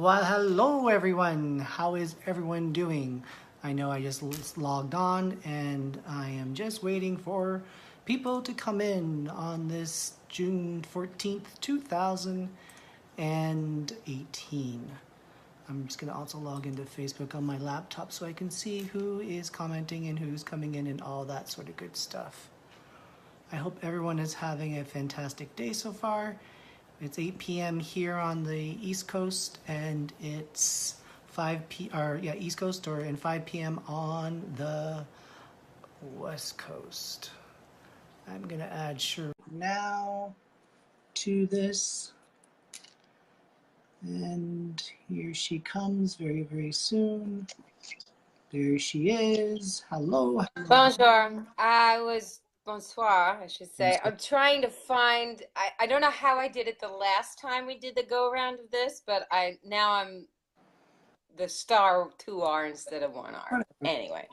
Well, hello everyone. How is everyone doing? I know I just logged on and I am just waiting for people to come in on this June 14th, 2018. I'm just going to also log into Facebook on my laptop so I can see who is commenting and who's coming in and all that sort of good stuff. I hope everyone is having a fantastic day so far. It's 8 p.m. here on the East Coast, and it's 5 East Coast and 5 p.m. on the West Coast. I'm gonna add Sharita now to this, and here she comes very, very soon. There she is. Hello. Bonjour. Bonsoir, I should say. I'm trying to find, I don't know how I did it the last time we did the go around of this, but now I'm the star 2R instead of 1R. Anyway,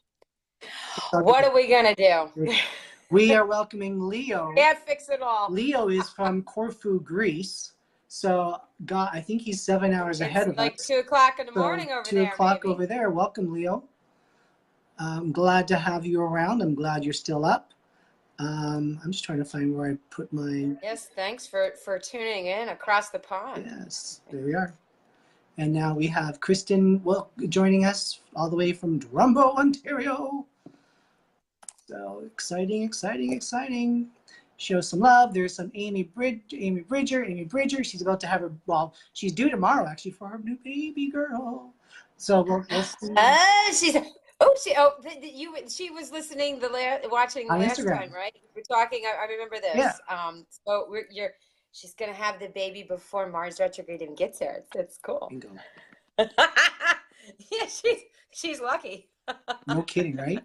what are we going to do? We are welcoming Leo. Can't fix it all. Leo is from Corfu, Greece. So, God, I think he's 7 hours ahead of us. It's like 2 o'clock in the morning over there. 2 o'clock over there. Welcome, Leo. I'm glad to have you around. I'm glad you're still up. I'm just trying to find where I put my... Yes, thanks for tuning in across the pond. Yes, there we are. And now we have Kristen joining us all the way from Drumbo, Ontario. So exciting, exciting, exciting. Show some love. There's some Amy Bridger. She's about to have her, she's due tomorrow actually for her new baby girl. So we'll see. She was listening watching on last Instagram. time, right? We're talking. I remember this. Yeah. So she's gonna have the baby before Mars retrograde even gets here. It's cool. Bingo. Yeah, she's lucky. No kidding, right?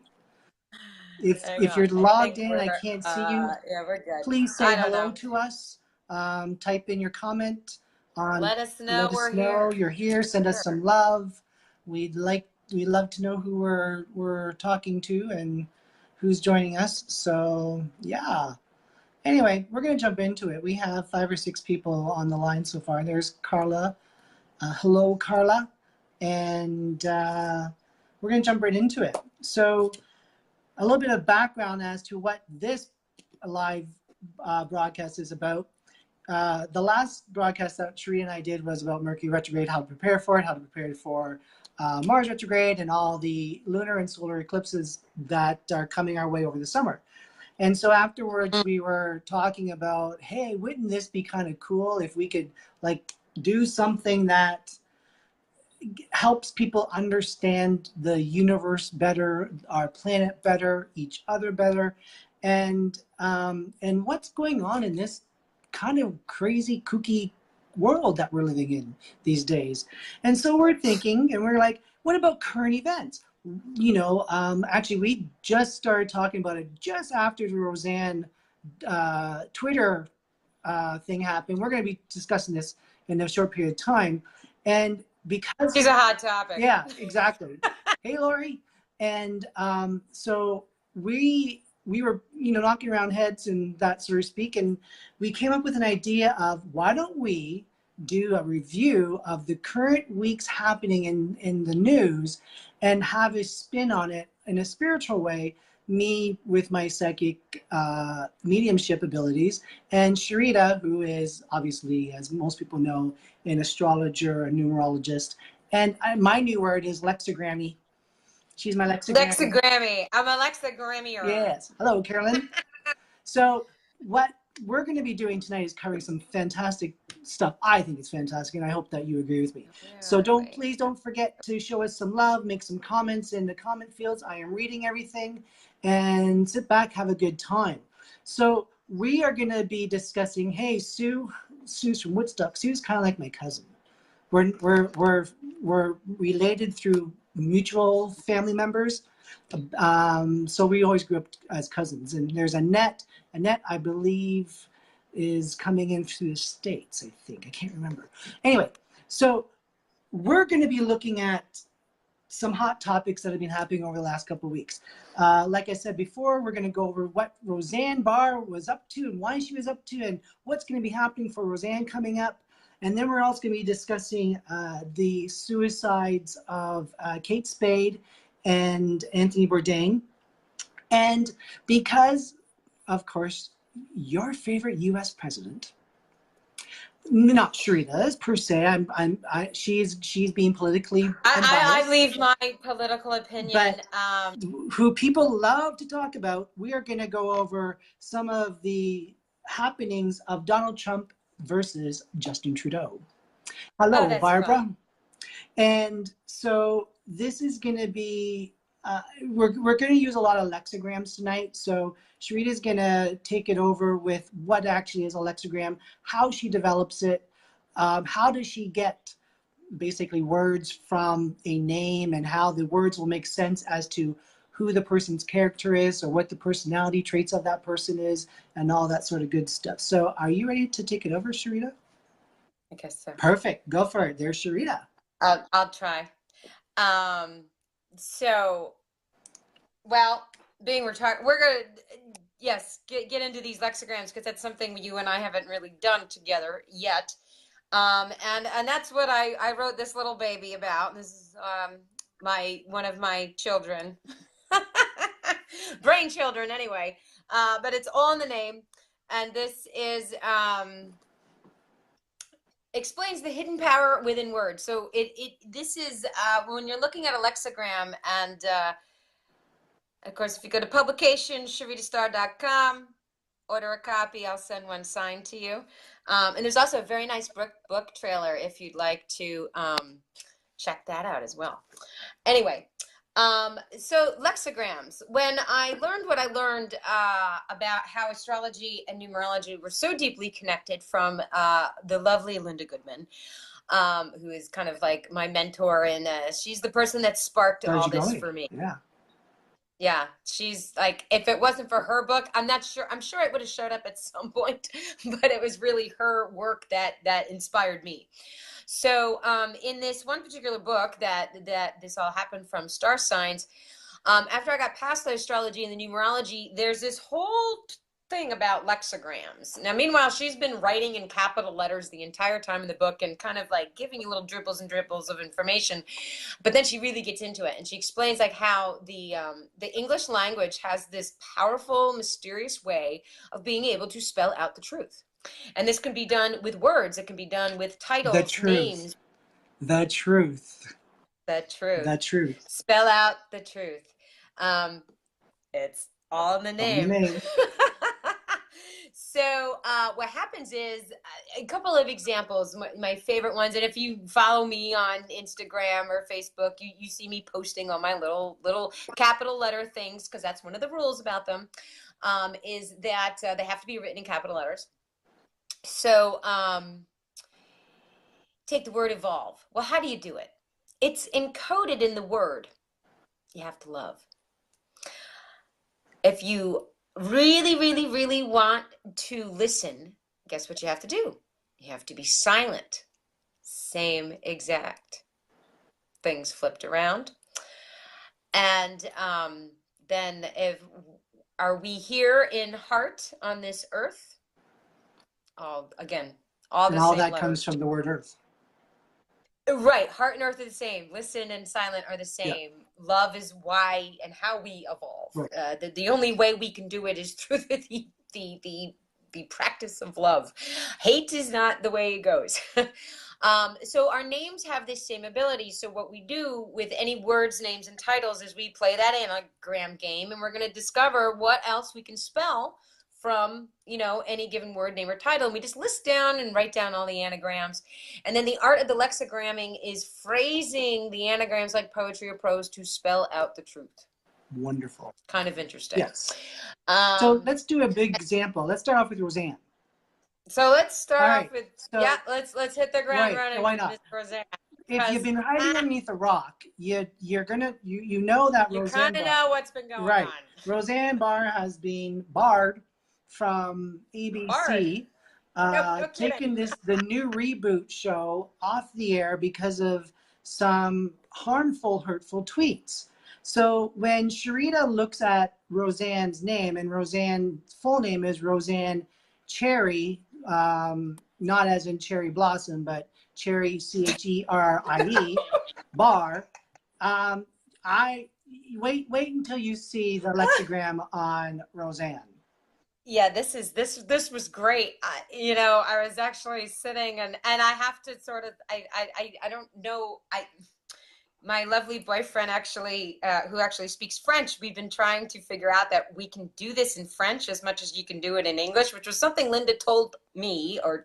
If you're logged in, I can't see you. Yeah, we're good. Please say hello to us. Type in your comment. Let us know here. You're here. Send us some love. We'd love to know who we're talking to and who's joining us. So yeah. Anyway, we're gonna jump into it. We have 5 or 6 people on the line so far. There's Carla. Hello, Carla. And we're gonna jump right into it. So a little bit of background as to what this live broadcast is about. The last broadcast that Sharita and I did was about Mercury Retrograde, how to prepare for it, how to prepare for Mars retrograde, and all the lunar and solar eclipses that are coming our way over the summer. And so afterwards, we were talking about, hey, wouldn't this be kind of cool if we could like do something that helps people understand the universe better, our planet better, each other better, and what's going on in this kind of crazy, kooky world that we're living in these days. And so we're thinking, and we're like, what about current events? You know, actually, we just started talking about it just after the Roseanne Twitter thing happened. We're going to be discussing this in a short period of time. And because she's a hot topic. Yeah, exactly. Hey, Lori. And so we were, knocking around heads and that sort of speak, and we came up with an idea of why don't we do a review of the current weeks happening in the news and have a spin on it in a spiritual way, me with my psychic mediumship abilities, and Sharita, who is obviously, as most people know, an astrologer, a numerologist, and my new word is lexigrammy. She's my lexigrammy. Lexigrammy. I'm a lexigrammy. Yes. Hello, Carolyn. So what we're going to be doing tonight is covering some fantastic stuff. I think it's fantastic, and I hope that you agree with me. Yeah, so please don't forget to show us some love, make some comments in the comment fields. I am reading everything, and sit back, have a good time. So we are going to be discussing, hey, Sue's from Woodstock. Sue's kind of like my cousin. We're related through mutual family members. So we always grew up as cousins. And there's Annette. Annette, I believe, is coming in through the States, I think. I can't remember. Anyway, so we're going to be looking at some hot topics that have been happening over the last couple of weeks. Like I said before, we're going to go over what Roseanne Barr was up to and why she was up to and what's going to be happening for Roseanne coming up. And then we're also going to be discussing the suicides of Kate Spade and Anthony Bourdain. And because, of course, your favorite U.S. president, not Sharita's per se. She's being politically unbiased. I leave my political opinion. But who people love to talk about, we are going to go over some of the happenings of Donald Trump versus Justin Trudeau. Hello, Barbara. Fun. And so this is going to be, we're going to use a lot of lexicograms tonight. So Sharita's going to take it over with what actually is a lexigram, how she develops it, how does she get basically words from a name, and how the words will make sense as to who the person's character is or what the personality traits of that person is and all that sort of good stuff. So are you ready to take it over, Sharita? I guess so. Perfect. Go for it. There's Sharita. I'll try. So, well, we're going to, yes, get into these lexicograms because that's something you and I haven't really done together yet. And that's what I wrote this little baby about. This is one of my children, brain children anyway, but it's all in the name. And this is explains the hidden power within words. So this is when you're looking at a lexigram, and of course, if you go to publication, sharitastar.com, order a copy, I'll send one signed to you. And there's also a very nice book trailer if you'd like to check that out as well. Anyway, so lexicograms. When I learned what I learned about how astrology and numerology were so deeply connected from the lovely Linda Goodman, who is kind of like my mentor, and she's the person that sparked all this for me. Yeah. Yeah, she's like, if it wasn't for her book, I'm sure it would have showed up at some point, but it was really her work that inspired me. So in this one particular book that this all happened from, Star Signs, after I got past the astrology and the numerology, there's this whole thing about lexicograms. Now, meanwhile, she's been writing in capital letters the entire time in the book and kind of like giving you little dribbles and dribbles of information. But then she really gets into it, and she explains like how the English language has this powerful, mysterious way of being able to spell out the truth. And this can be done with words. It can be done with titles, names. The truth. The truth. The truth. Spell out the truth. It's all in the name. So what happens is a couple of examples, my favorite ones, and if you follow me on Instagram or Facebook, you see me posting on my little capital letter things, because that's one of the rules about them, is that they have to be written in capital letters. So take the word evolve. Well, how do you do it? It's encoded in the word. You have to love. If you really, really, really want to listen, guess what you have to do? You have to be silent. Same exact things flipped around. And then are we here in heart on this earth? All the and same all that letters. comes from the word earth. Right. Heart and earth are the same. Listen and silent are the same. Yeah. Love is why and how we evolve. Right. The only way we can do it is through the practice of love. Hate is not the way it goes. So our names have this same ability. So what we do with any words, names, and titles is we play that anagram game, and we're going to discover what else we can spell from, any given word, name, or title. And we just list down and write down all the anagrams. And then the art of the lexigramming is phrasing the anagrams like poetry or prose to spell out the truth. Wonderful. Kind of interesting. Yes. So let's do a big example. Let's start off with Roseanne. So let's start off with, let's hit the ground running. Why not? Roseanne. If you've been hiding underneath a rock, you're gonna know that you Roseanne. You kind of know what's been going on. Roseanne Barr has been barred from ABC, taking the new reboot show off the air because of some harmful, hurtful tweets. So when Sharita looks at Roseanne's name, and Roseanne's full name is Roseanne Cherry, not as in cherry blossom, but cherry, CHERRIE, bar. I wait until you see the lexigram on Roseanne. Yeah, this was great. I was actually sitting and I have to sort of I don't know my lovely boyfriend actually who actually speaks French. We've been trying to figure out that we can do this in French as much as you can do it in English, which was something Linda told me or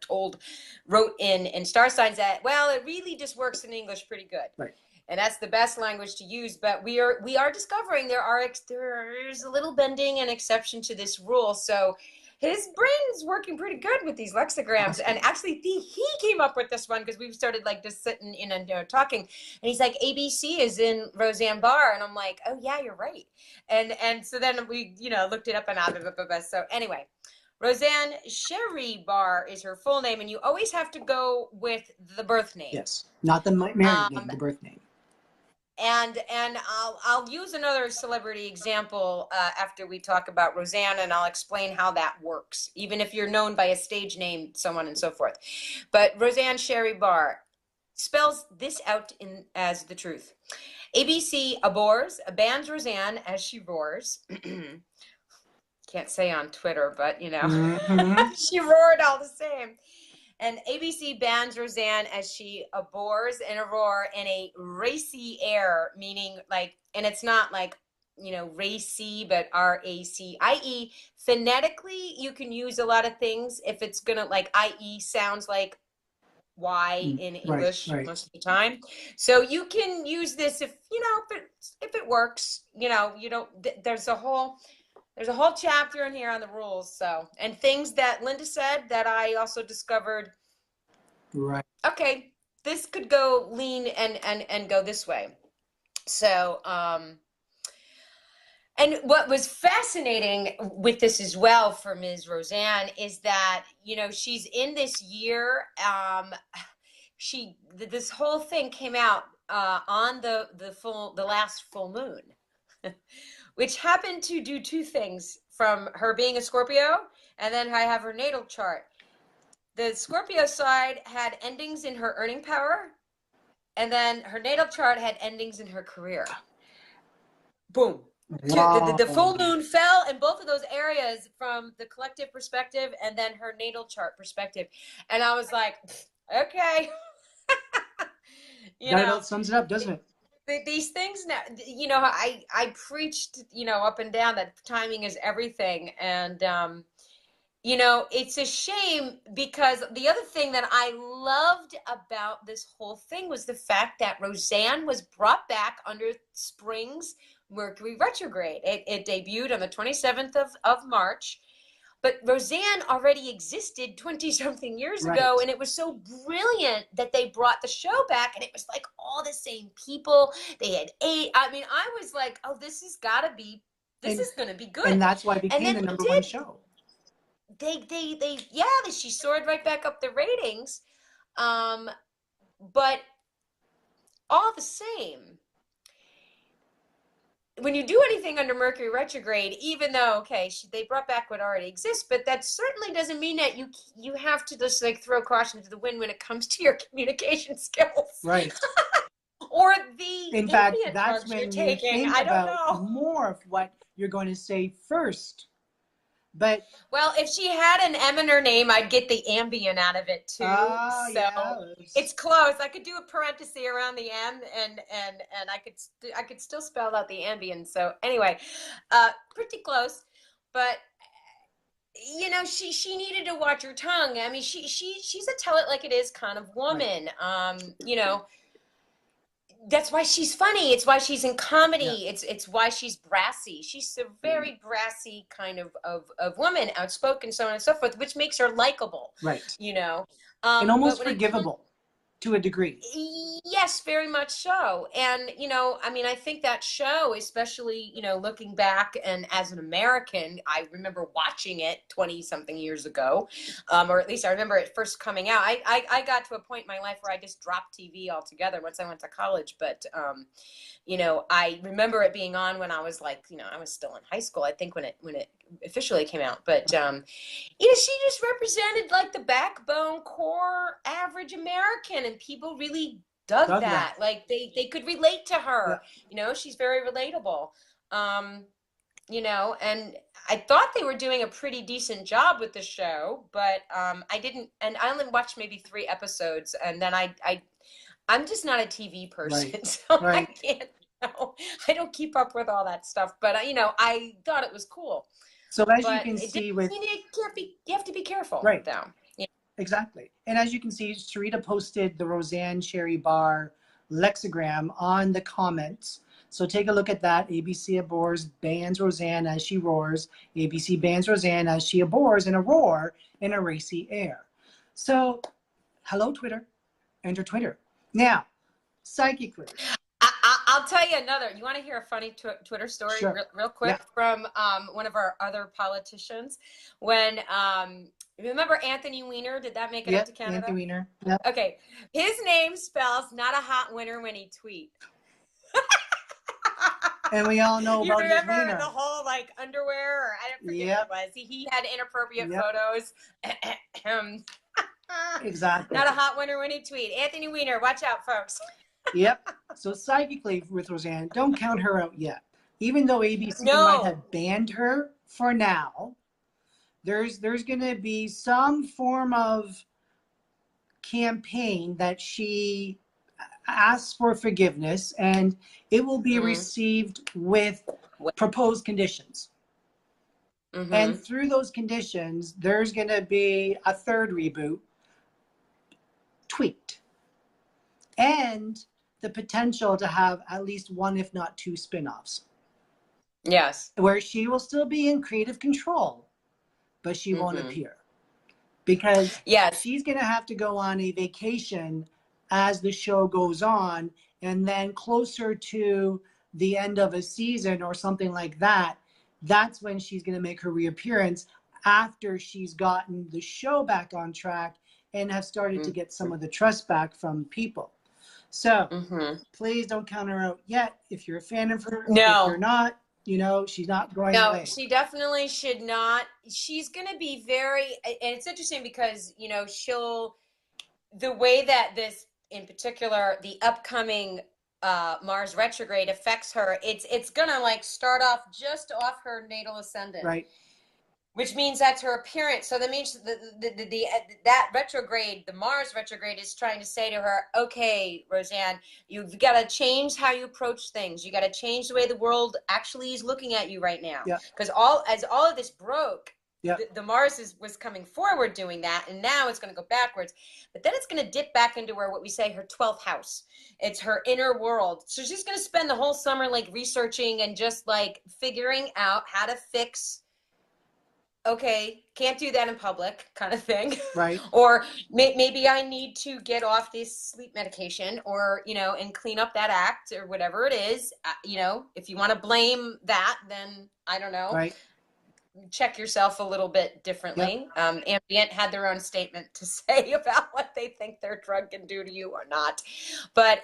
wrote in Star Signs that, well, it really just works in English pretty good. Right. And that's the best language to use. But we are discovering there's a little bending and exception to this rule. So his brain's working pretty good with these lexicograms. Awesome. And actually, he came up with this one because we started like just sitting in and talking. And he's like, ABC is in Roseanne Barr. And I'm like, oh, yeah, you're right. And so then we, looked it up and so anyway. Roseanne Sherry Barr is her full name, and you always have to go with the birth name. Yes, not the married name, the birth name. And I'll use another celebrity example after we talk about Roseanne, and I'll explain how that works, even if you're known by a stage name, so on and so forth. But Roseanne Sherry Barr spells this out as the truth. ABC abhors, abans Roseanne as she roars. Can't say on Twitter, but she roared all the same. And ABC bans Roseanne as she abhors and roar in a racy air, meaning like, and it's not like, racy, but RACIE. Phonetically, you can use a lot of things if it's gonna like IE sounds like Y in English right. most of the time. So you can use this if it works. There's a whole chapter in here on the rules. So, and things that Linda said that I also discovered. Right. Okay, this could go lean and go this way. So, and what was fascinating with this as well for Ms. Roseanne is that, she's in this year, this whole thing came out on the last full moon, which happened to do two things from her being a Scorpio, and then I have her natal chart. The Scorpio side had endings in her earning power, and then her natal chart had endings in her career. Boom. Wow. The full moon fell in both of those areas from the collective perspective and then her natal chart perspective. And I was like, okay. That sums it up, doesn't it? These things now, I preached, up and down that timing is everything. And, it's a shame because the other thing that I loved about this whole thing was the fact that Roseanne was brought back under spring's Mercury Retrograde. It debuted on the 27th of March. But Roseanne already existed 20-something years ago, and it was so brilliant that they brought the show back, and it was like all the same people. They had eight. I mean, I was like, oh, this is going to be good. And that's why it became the number one show. She soared right back up the ratings. But all the same, when you do anything under Mercury retrograde, even though, they brought back what already exists, but that certainly doesn't mean that you have to just like throw caution to the wind when it comes to your communication skills. Right. Or in fact, that's when you're taking. Think I don't about know. more of what you're going to say first. But well, if she had an M in her name, I'd get the ambient out of it too. It's close. I could do a parenthesis around the M, and I could still spell out the ambient. So anyway, pretty close. But she needed to watch her tongue. I mean, she's a tell it like it is kind of woman. Right. That's why she's funny. It's why she's in comedy. Yeah. It's why she's brassy. She's a very brassy kind of woman, outspoken, so on and so forth, which makes her likable. Right. And almost forgivable. to a degree. Yes, very much so. And, I mean, I think that show, especially, looking back and as an American, I remember watching it 20 something years ago. Or at least I remember it first coming out. I got to a point in my life where I just dropped TV altogether once I went to college. But, I remember it being on when I was like, I was still in high school, I think, when it officially came out. But, she just represented like the backbone core average American, and people really dug that. Like they could relate to her. Yeah. She's very relatable. And I thought they were doing a pretty decent job with the show, but I didn't, and I only watched maybe 3 episodes, and then I'm just not a TV person, Right. so Right. I can't. I don't keep up with all that stuff, but I thought it was cool. So as But you can see with, you have to be careful, right, though. Yeah. Exactly. And as you can see, Sharita posted the Roseanne Cherry Bar lexigram on the comments. So take a look at that. ABC abhors, bans Roseanne as she roars. ABC bans Roseanne as she abhors in a roar in a racy air. So hello, Twitter. Enter Twitter. Now, psychically. I'll tell you another. You want to hear a funny Twitter story? Sure. Real quick? Yeah. From one of our other politicians. When remember Anthony Weiner? Did that make it up to Canada? Anthony Weiner. Yeah. Okay, his name spells not a hot winner when he tweet. And we all know about his remember wiener. the whole like underwear, or I don't forget what it was. He had inappropriate photos. Exactly. Not a hot winner when he tweet. Anthony Weiner, watch out, folks. Yep. So psychically with Roseanne, don't count her out yet. Even though ABC No. might have banned her for now, there's going to be some form of campaign that she asks for forgiveness, and it will be received with proposed conditions. And through those conditions, there's going to be a third reboot tweaked, and the potential to have at least 1, if not 2 spin-offs. Yes. Where she will still be in creative control, but she won't appear. Because she's going to have to go on a vacation as the show goes on, and then closer to the end of a season or something like that, that's when she's going to make her reappearance, after she's gotten the show back on track and have started to get some of the trust back from people. So please don't count her out yet. If you're a fan of her, no. If you're not, she's not going away. No, she definitely should not. She's going to be very, and it's interesting because, the way that this, in particular, the upcoming Mars retrograde affects her, it's going to like start off just off her natal ascendant. Right. Which means that's her appearance. So that means that retrograde, the Mars retrograde, is trying to say to her, okay, Roseanne, you've got to change how you approach things. You got to change the way the world actually is looking at you right now. Because as all of this broke, the Mars was coming forward doing that, and now it's going to go backwards. But then it's going to dip back into what we say, her 12th house. It's her inner world. So she's going to spend the whole summer like researching and just like figuring out how to fix, okay, can't do that in public kind of thing. Right. Or maybe I need to get off this sleep medication, or, and clean up that act, or whatever it is. If you want to blame that, then I don't know. Right. Check yourself a little bit differently. Ambient had their own statement to say about what they think their drug can do to you or not. But,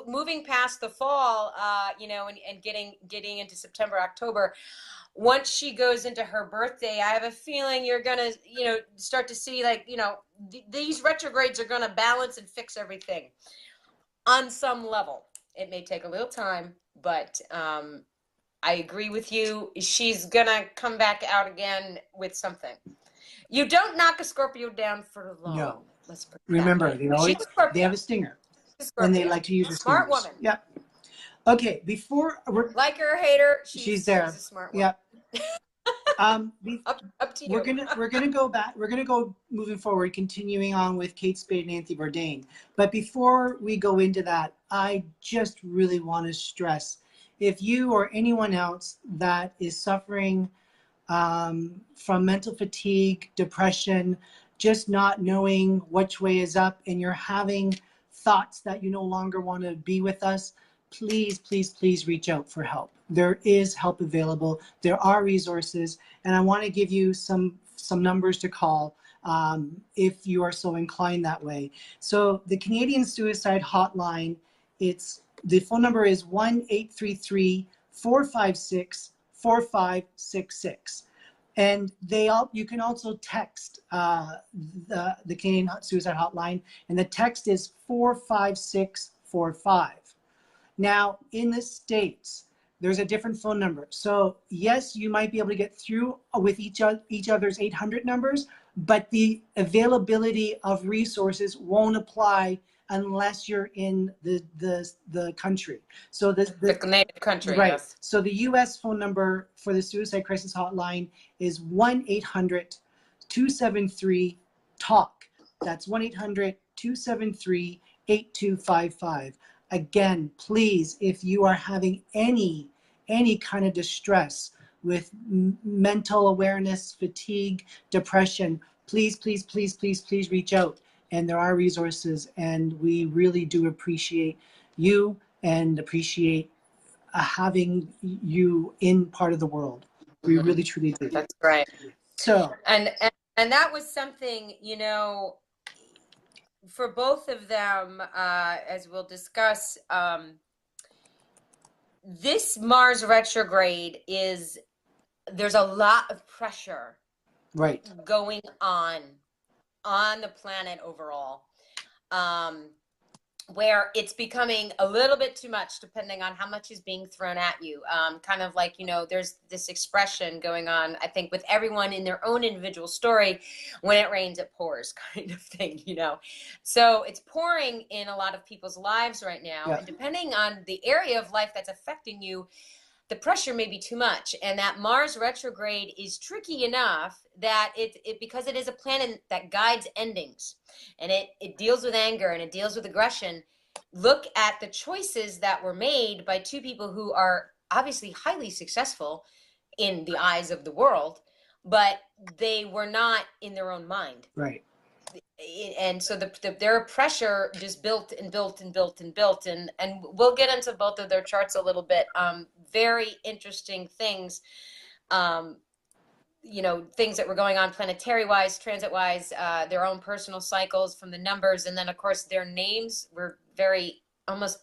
moving past the fall, and getting into September, October, once she goes into her birthday, I have a feeling you're going to, start to see like, these retrogrades are going to balance and fix everything on some level. It may take a little time, but I agree with you. She's going to come back out again with something. You don't knock a Scorpio down for long. No. Let's remember, they have a stinger. And they like to use a smart woman. Yeah. Okay, before like her or hate her, she's there. She's a smart woman. Up to you. We're gonna go back. We're gonna go moving forward, continuing on with Kate Spade and Anthony Bourdain. But before we go into that, I just really want to stress, if you or anyone else that is suffering from mental fatigue, depression, just not knowing which way is up, and you're having thoughts that you no longer want to be with us, please, please, please reach out for help. There is help available. There are resources, and I want to give you some numbers to call if you are so inclined that way. So the Canadian Suicide Hotline, the phone number is 1-833-456-4566. And you can also text the Canadian Suicide Hotline, and the text is 45645. Now, in the States, there's a different phone number. So yes, you might be able to get through with each other's 800 numbers, but the availability of resources won't apply unless you're in the country. So the native country, right. Yes. So the U.S. phone number for the Suicide Crisis Hotline is 1-800-273-TALK. That's 1-800-273-8255. Again, please, if you are having any kind of distress with mental awareness, fatigue, depression, please, please, please, please, please reach out. And there are resources, and we really do appreciate you and appreciate having you in part of the world. We really, truly do. That's right. So, and that was something, you know, for both of them, as we'll discuss, this Mars retrograde there's a lot of pressure right, going on the planet overall, where it's becoming a little bit too much depending on how much is being thrown at you. Kind of like, you know, there's this expression going on, I think, with everyone in their own individual story: when it rains, it pours, kind of thing, you know. So it's pouring in a lot of people's lives right now. Yeah. And depending on the area of life that's affecting you, the pressure may be too much. And that Mars retrograde is tricky enough that because it is a planet that guides endings, and it deals with anger and it deals with aggression. Look at the choices that were made by two people who are obviously highly successful in the eyes of the world, but they were not in their own mind. Right. And so their pressure just built and built and built and built, and we'll get into both of their charts a little bit. Very interesting things, you know, things that were going on planetary wise, transit wise, their own personal cycles from the numbers, and then of course their names were very almost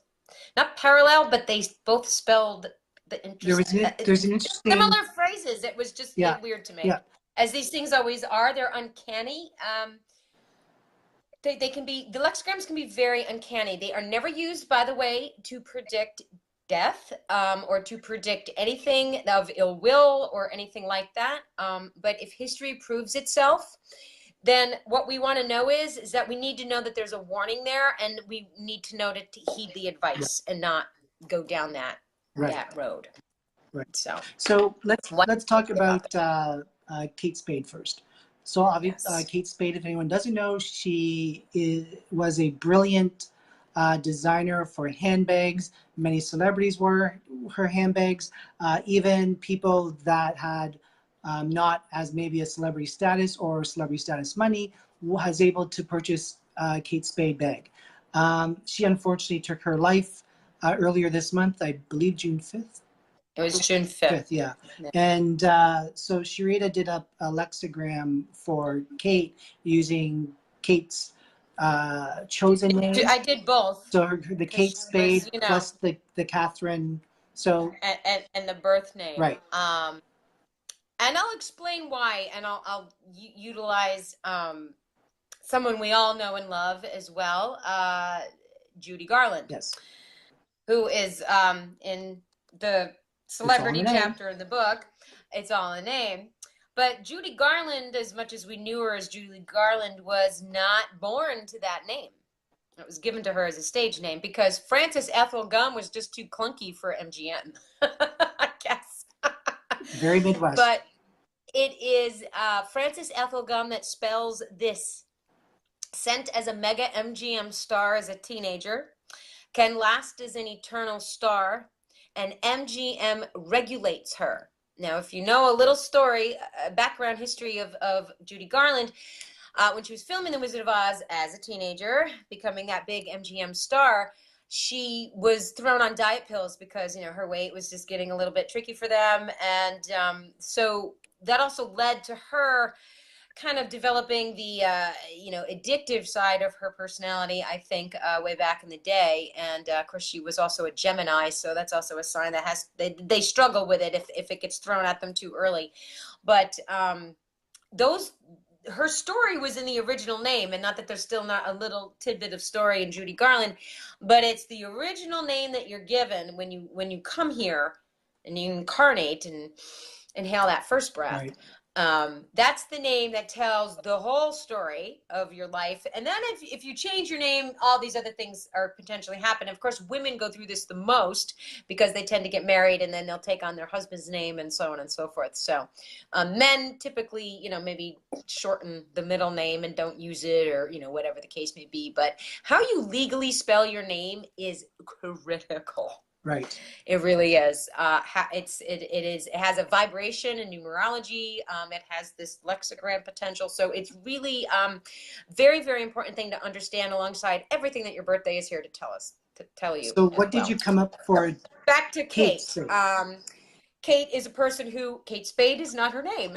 not parallel, but they both spelled the there's an interesting similar phrases. It was just weird to me. Yeah. As these things always are, they're uncanny. They can be, the lexigrams can be very uncanny. They are never used, by the way, to predict death or to predict anything of ill will or anything like that. But if history proves itself, then what we want to know is that we need to know that there's a warning there, and we need to know to heed the advice and not go down that road. Right. So let's talk about Kate Spade first. So obviously, Kate Spade, if anyone doesn't know, she was a brilliant designer for handbags. Many celebrities wore her handbags. Even people that had not as maybe a celebrity status or celebrity status money was able to purchase Kate Spade bag. She unfortunately took her life earlier this month, I believe June 5th. It was June 5th. Yeah. And so Sharita did a lexigram for Kate using Kate's chosen name. I did both. So the Kate Spade was, plus the Catherine. So and the birth name. Right. And I'll explain why, and I'll utilize someone we all know and love as well, Judy Garland. Yes. Who is in the celebrity chapter in the book. It's all a name. But Judy Garland, as much as we knew her as Judy Garland, was not born to that name. It was given to her as a stage name because Frances Ethel Gum was just too clunky for MGM, I guess. Very Midwest. But it is Frances Ethel Gum that spells this. Sent as a mega MGM star as a teenager, can last as an eternal star, and MGM regulates her. Now, if you know a little story, background history of Judy Garland, when she was filming The Wizard of Oz as a teenager, becoming that big MGM star, she was thrown on diet pills because, you know, her weight was just getting a little bit tricky for them. And so that also led to her kind of developing the, you know, addictive side of her personality, I think, way back in the day. And of course, she was also a Gemini. So that's also a sign that they struggle with it if it gets thrown at them too early. But her story was in the original name, and not that there's still not a little tidbit of story in Judy Garland, but it's the original name that you're given when you come here and you incarnate and inhale that first breath. Right. That's the name that tells the whole story of your life. And then if you change your name, all these other things are potentially happen. Of course, women go through this the most because they tend to get married and then they'll take on their husband's name and so on and so forth. So men typically, you know, maybe shorten the middle name and don't use it, or, you know, whatever the case may be. But how you legally spell your name is critical. Right. It really is. It has a vibration and numerology. It has this lexigram potential. So it's really very, very important thing to understand alongside everything that your birthday is here to tell you. So what did you come up for? Back to Kate. Spade. Kate is a person who, Kate Spade is not her name,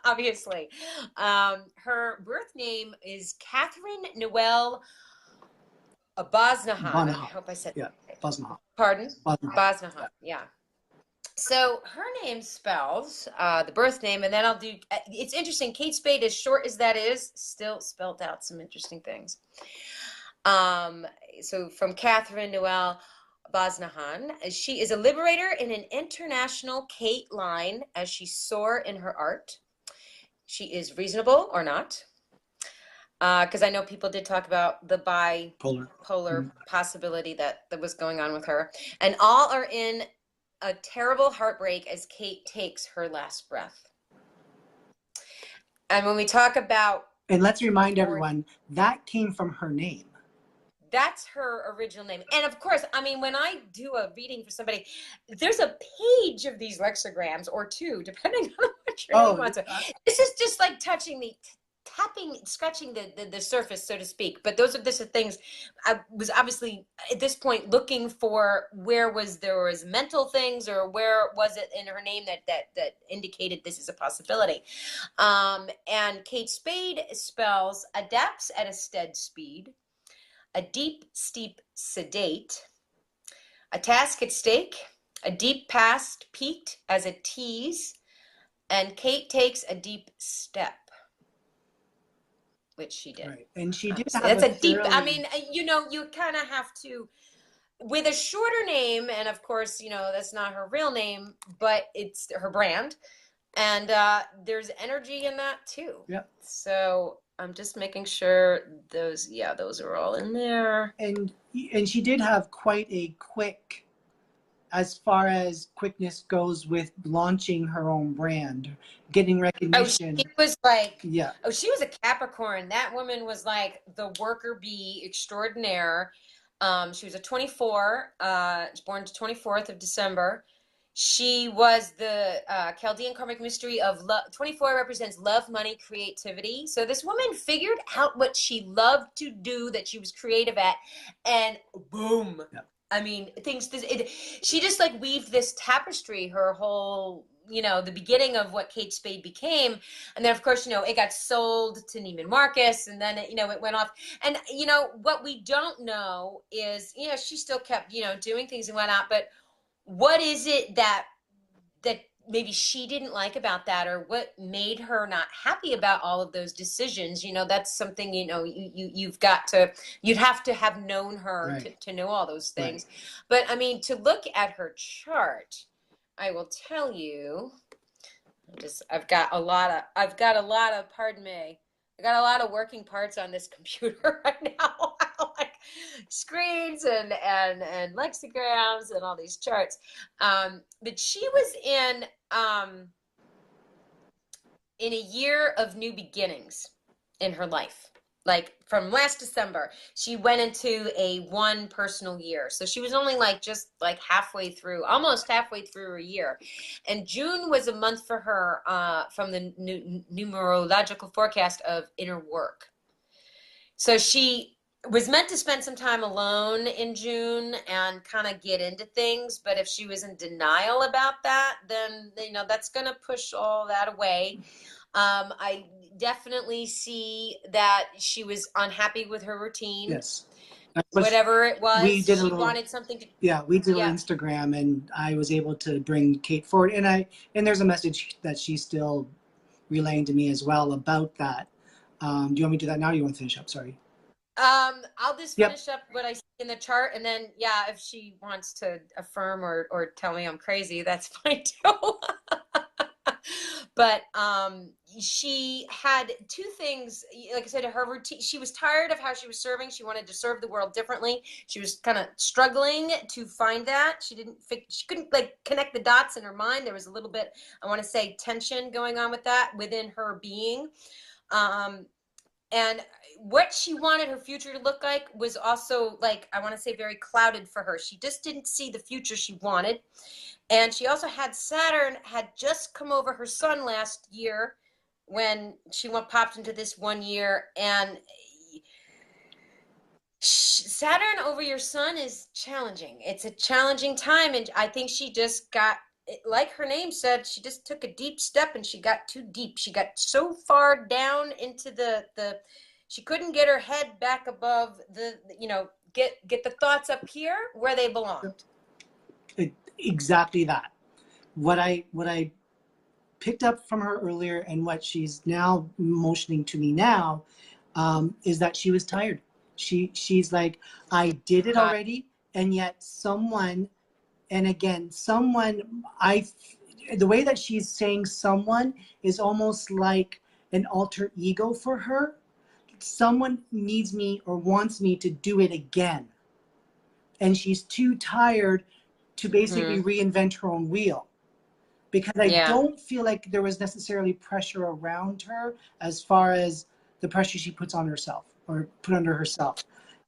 obviously. Her birth name is Catherine Noel Bosnahan. I hope I said that. Bosnahan. Pardon? Bosnahan. Yeah. So her name spells the birth name, and then I'll do. It's interesting. Kate Spade, as short as that is, still spelled out some interesting things. So from Catherine Noel Bosnahan, she is a liberator in an international Kate line as she soar in her art. She is reasonable or not. Because I know people did talk about the bipolar possibility that was going on with her. And all are in a terrible heartbreak as Kate takes her last breath. And when we talk about... And let's remind everyone, that came from her name. That's her original name. And of course, I mean, when I do a reading for somebody, there's a page of these lexicograms, or two, depending on what your name wants. This is just like scratching the surface, so to speak. But those are the things I was obviously at this point looking for. Where there was mental things, or where was it in her name that indicated this is a possibility. And Kate Spade spells adapts at a stead speed, a deep, steep, sedate, a task at stake, a deep past peaked as a tease, and Kate takes a deep step. Which she did. Right. And she did have that's a deep, I mean, you know, you kind of have to, with a shorter name, and of course, you know, that's not her real name, but it's her brand. And there's energy in that too. Yep. So I'm just making sure those are all in there. And she did have quite a quick, as far as quickness goes, with launching her own brand, getting recognition. Oh, she was like, yeah. She was a Capricorn. That woman was like the worker bee extraordinaire. She was a 24, born the 24th of December. She was the Chaldean karmic mystery of love. 24 represents love, money, creativity. So this woman figured out what she loved to do, that she was creative at, and boom. Yeah. I mean, she just like weaved this tapestry, her whole, you know, the beginning of what Kate Spade became. And then, of course, you know, it got sold to Neiman Marcus, and then, you know, it went off. And, you know, what we don't know is, you know, she still kept, you know, doing things and whatnot. But what is it that maybe she didn't like about that, or what made her not happy about all of those decisions? You know, that's something, you know, you'd have to have known her to know all those things. But I mean, to look at her chart, I will tell you, I've got a lot of, pardon me, I got a lot of working parts on this computer right now. Like screens and lexicograms and all these charts. But she was in a year of new beginnings in her life. like from last December, she went into a one personal year. So she was only like just like halfway through, almost halfway through a year. And June was a month for her from the numerological forecast of inner work. So she was meant to spend some time alone in June and kind of get into things. But if she was in denial about that, then, you know, that's going to push all that away. I definitely see that she was unhappy with her routine. Yes. Whatever it was, we did she wanted something to. Yeah, we did Yeah. on Instagram, and I was able to bring Kate forward. And there's a message that she's still relaying to me as well about that. Do you want me to do that now? Or you want to finish up? Sorry. I'll just finish up what I see in the chart, and then yeah, if she wants to affirm or tell me I'm crazy, that's fine too. But she had two things. Like I said, her routine. She was tired of how she was serving. She wanted to serve the world differently. She was kind of struggling to find that. She couldn't like connect the dots in her mind. There was a little bit, I want to say, tension going on with that within her being. And what she wanted her future to look like was also, like, I want to say, very clouded for her. She just didn't see the future she wanted. And she also had Saturn had just come over her sun last year when she popped into this 1 year. And Saturn over your sun is challenging. It's a challenging time. And I think she just got, like her name said, she just took a deep step and she got too deep. She got so far down into she couldn't get her head back above get the thoughts up here where they belonged. Exactly that. What I picked up from her earlier and what she's now motioning to me now is that she was tired. She's like, I did it already, and yet someone, and again, the way that she's saying someone is almost like an alter ego for her. Someone needs me or wants me to do it again. And she's too tired to basically reinvent her own wheel. Because I don't feel like there was necessarily pressure around her as far as the pressure she puts on herself or put under herself.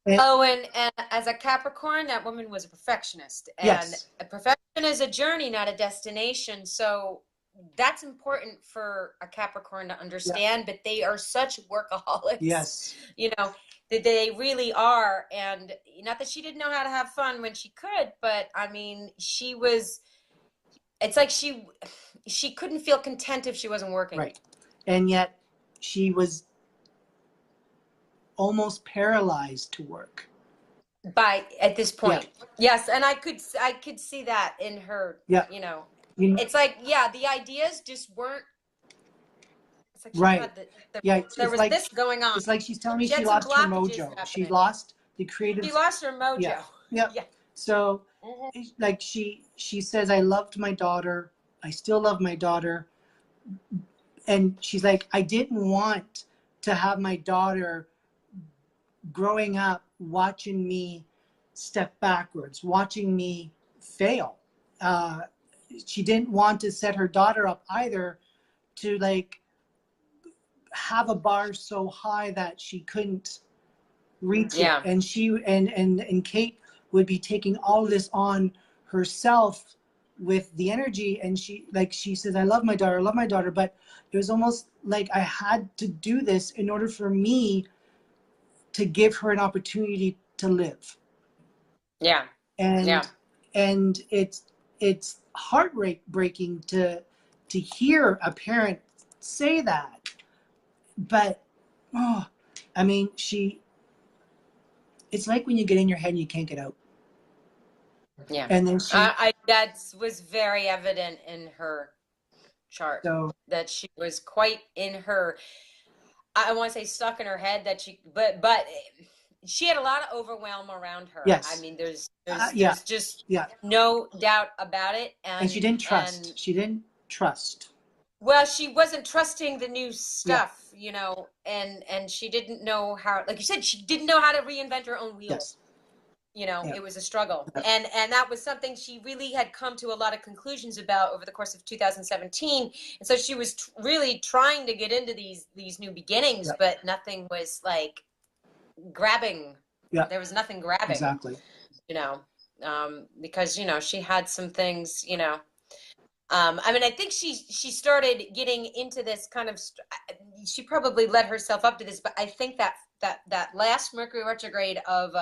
And as a Capricorn, that woman was a perfectionist. And yes. A perfection is a journey, not a destination. So that's important for a Capricorn to understand, but they are such workaholics. Yes. You know, that they really are. And not that she didn't know how to have fun when she could, but I mean, it's like she couldn't feel content if she wasn't working. Right. And yet she was almost paralyzed to work at this point. Yes, and I could see that in her. You know, it's like the ideas just weren't. It's like right. There was like, this going on. It's like she's telling me she lost her mojo. Happening. She lost the creative. She lost her mojo. Yeah. So, like she says, I loved my daughter. I still love my daughter. And she's like, I didn't want to have my daughter growing up watching me step backwards, watching me fail. She didn't want to set her daughter up either to like have a bar so high that she couldn't reach it. And and Kate would be taking all this on herself with the energy. And she says, I love my daughter, but it was almost like I had to do this in order for me to give her an opportunity to live. Yeah. And it's heartbreaking to hear a parent say that. But I mean, it's like when you get in your head and you can't get out. Yeah. And then that was very evident in her chart, that she was quite in her, I want to say stuck in her head, that but she had a lot of overwhelm around her. Yes. I mean, there's just no doubt about it. And she didn't trust. She didn't trust. Well, she wasn't trusting the new stuff, you know, and she didn't know how, like you said, she didn't know how to reinvent her own wheel. Yes. You know, it was a struggle. And that was something she really had come to a lot of conclusions about over the course of 2017. And so she was really trying to get into these new beginnings, but nothing was like grabbing. Yeah, There was nothing grabbing, exactly. you know, because, you know, she had some things, you know. I mean, I think she started getting into this kind of. She probably led herself up to this, but I think that last Mercury retrograde of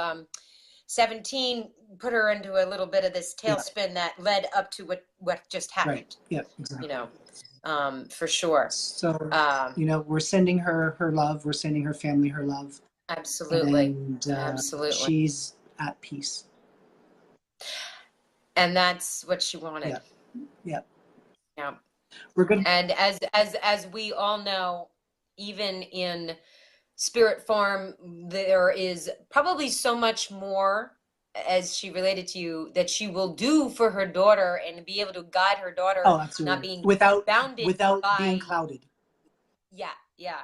17 put her into a little bit of this Yeah, tailspin that led up to what just happened. right. Yeah, You exactly. know, for sure. So, Um, you know, we're sending her her love. We're sending her family her love, absolutely, and absolutely, she's at peace. and that's what she Yeah, wanted. yeah. Yeah. We're good. And as we all know, even in spirit form, there is probably so much more, as she related to you, that she will do for her daughter and be able to guide her daughter, Oh, not absolutely. being Without bounded being by. clouded. Yeah, yeah.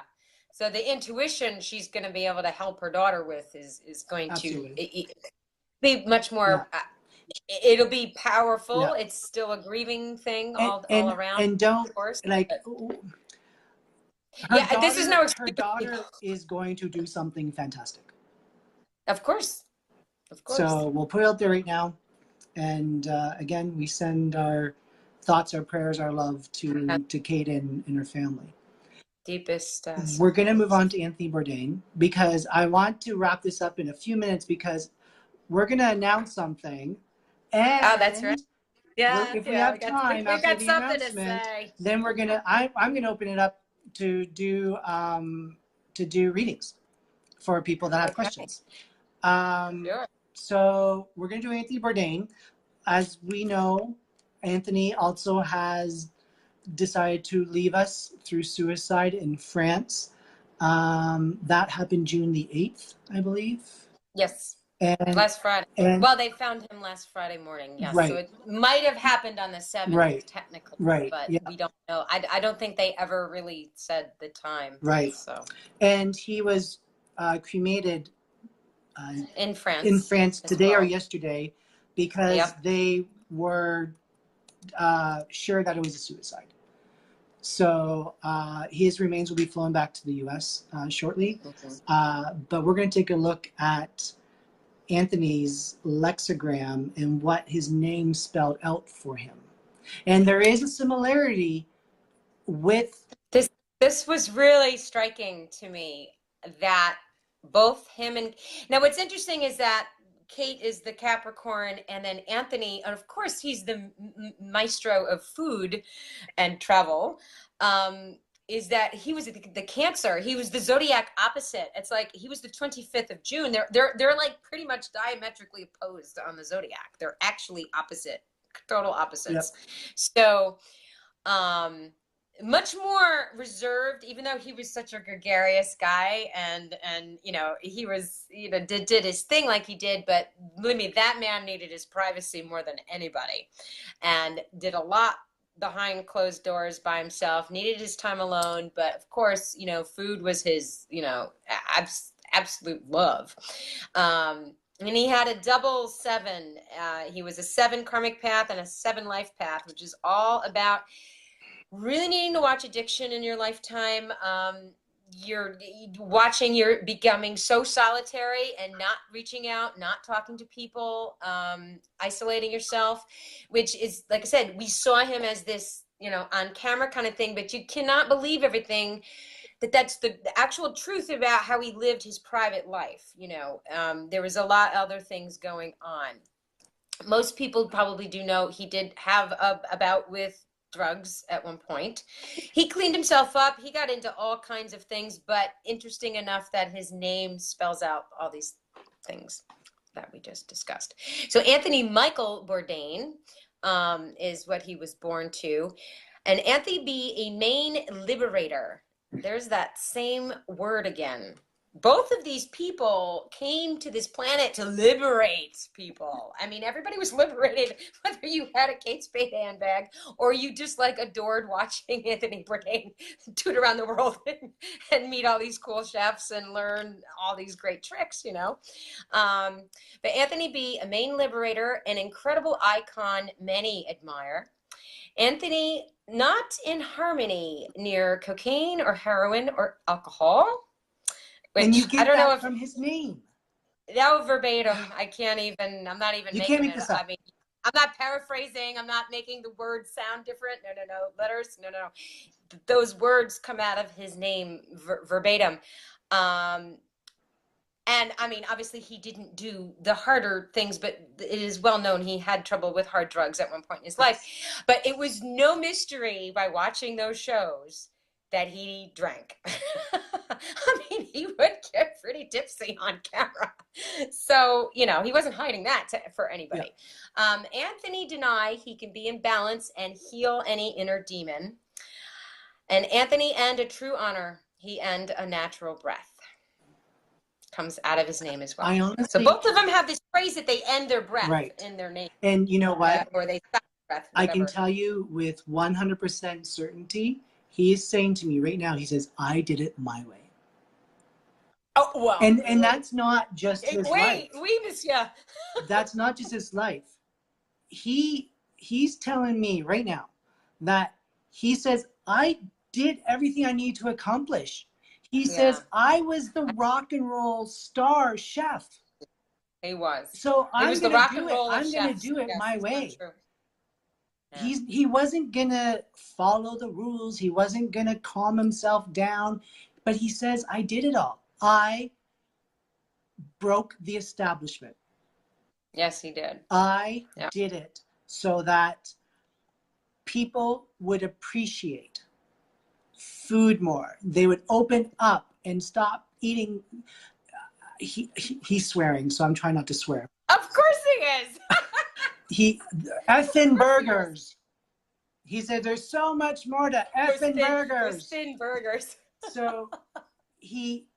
So the intuition she's going to be able to help her daughter with is going to Absolutely. be much Yeah, more. It'll be yeah. powerful. It's still a grieving thing And all around, and don't of course. like But yeah, this is no her excuse. daughter is going to do something fantastic. Of course, of course. So we'll put it out there right now. And again, we send our thoughts, our prayers, our love to Kate and her family. Deepest We're going to move sympathies. on to Anthony Bourdain because I want to wrap this up in a few minutes because we're going to announce something. Oh, that's right. And Yeah, if we yeah. have time We've after got the something to announcement, say. then I'm going to open it up to do readings for people that have Okay. questions. Um, Sure. so we're going to do Anthony Bourdain. As we know, Anthony also has decided to leave us through suicide in France. That happened June the 8th, I believe. Yes. And Last Friday. and Well, they found him last Friday morning. Yes. So right, it might have happened on the 7th, right, technically, right, but yeah, we don't know. I don't think they ever really said the time. right. So And he was cremated in in France France as today or well. yesterday because Yep. they were sure that it was a suicide. So his remains will be flown back to the U.S. Shortly. Mhm. But we're going to take a look at Anthony's lexigram and what his name spelled out for him. And there is a similarity with. This was really striking to me that both him and now what's interesting is that Kate is the Capricorn and then Anthony, and of course he's the maestro of food and travel. Is that he was the Cancer? He was the zodiac opposite. It's like he was the 25th of June. They're like pretty much diametrically opposed on the zodiac. They're actually opposite, total opposites. Yep. So much more reserved, even though he was such a gregarious guy and you know he was did his thing like he did, but believe me, that man needed his privacy more than anybody and did a lot behind closed doors by himself, needed his time alone, but of course, food was his, absolute love. And he had a double seven. He was a 7 karmic path and a 7 life path, which is all about really needing to watch addiction in your lifetime. You're becoming so solitary and not reaching out, not talking to people, isolating yourself, which is, like I said, we saw him as this, on camera kind of thing, but you cannot believe everything that's the actual truth about how he lived his private life. There was a lot of other things going on. Most people probably do know he did have a bout with drugs at one point. He cleaned himself up. He got into all kinds of things, but interesting enough that his name spells out all these things that we just discussed. So Anthony Michael Bourdain is what he was born to. And Anthony B, a Maine liberator. There's that same word again. Both of these people came to this planet to liberate people. I mean, everybody was liberated, whether you had a Kate Spade handbag or you just adored watching Anthony Bourdain toot around the world and meet all these cool chefs and learn all these great tricks. But Anthony B, a Maine liberator, an incredible icon many admire. Anthony, not in harmony near cocaine or heroin or alcohol, And you which I get don't know that if from his name. no verbatim. I'm not even You making can't make it. this up. I mean, I'm not paraphrasing. I'm not making the words sound different. No. Letters. No. Those words come out of his name verbatim. And I mean, obviously he didn't do the harder things, but it is well known he had trouble with hard drugs at one point in his life. But it was no mystery by watching those shows that he drank. I mean, he would get pretty tipsy on camera. So, he wasn't hiding that for anybody. Yeah. Anthony denied he can be in balance and heal any inner demon. And Anthony and a true honor, he and a natural breath. Comes out of his name as well. So both of them have this phrase that they end their breath in their name. And you know what? Or they stop their breath. Whatever. I can tell you with 100% certainty, he is saying to me right now, he says, I did it my way. Oh, well. And that's not just his life. Oui, monsieur. That's not just his life. He's telling me right now that he says, I did everything I need to accomplish. He says, I was the rock and roll star chef. He was. So I'm going to do it. I'm going to do it my way. Yeah. He wasn't going to follow the rules. He wasn't going to calm himself down. But he says, I did it all. I broke the establishment. Yes, he did. I did it so that people would appreciate food more. They would open up and stop eating. He's swearing, so I'm trying not to swear. Of course he is. Effing burgers. He said there's so much more to effing burgers. Thin burgers. So he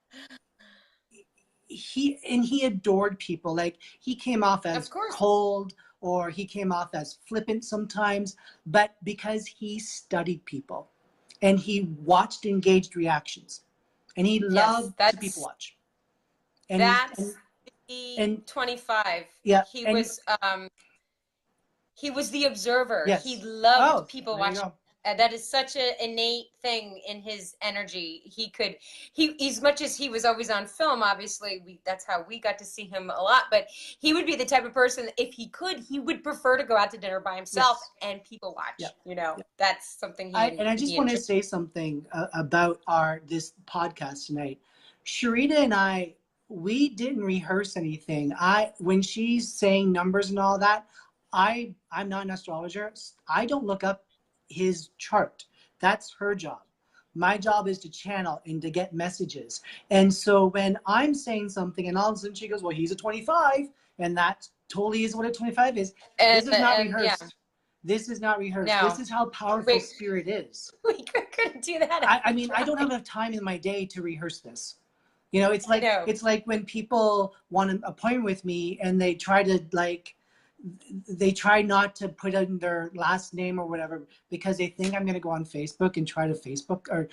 adored people. Like, he came off as cold, or he came off as flippant sometimes, but because he studied people and he watched engaged reactions, and he loved to people watch. And that's the 25. Yeah. He was the observer. Yes. He loved people watching. That is such an innate thing in his energy. He as much as he was always on film, obviously that's how we got to see him a lot, but he would be the type of person, if he could, he would prefer to go out to dinner by himself and people watch. That's something I just want to say something about this podcast tonight. Sharita and I, we didn't rehearse anything. When she's saying numbers and all that, I'm not an astrologer. I don't look up his chart. That's her job. My job is to channel and to get messages. And so when I'm saying something and all of a sudden she goes, well, he's a 25, and that totally is what a 25 is. This is not rehearsed. Yeah. This is not rehearsed. No. This is how powerful spirit is. We couldn't do that. I mean, I don't have enough time in my day to rehearse this. It's like when people want an appointment with me and they try not to put in their last name or whatever because they think I'm going to go on Facebook and try to Facebook or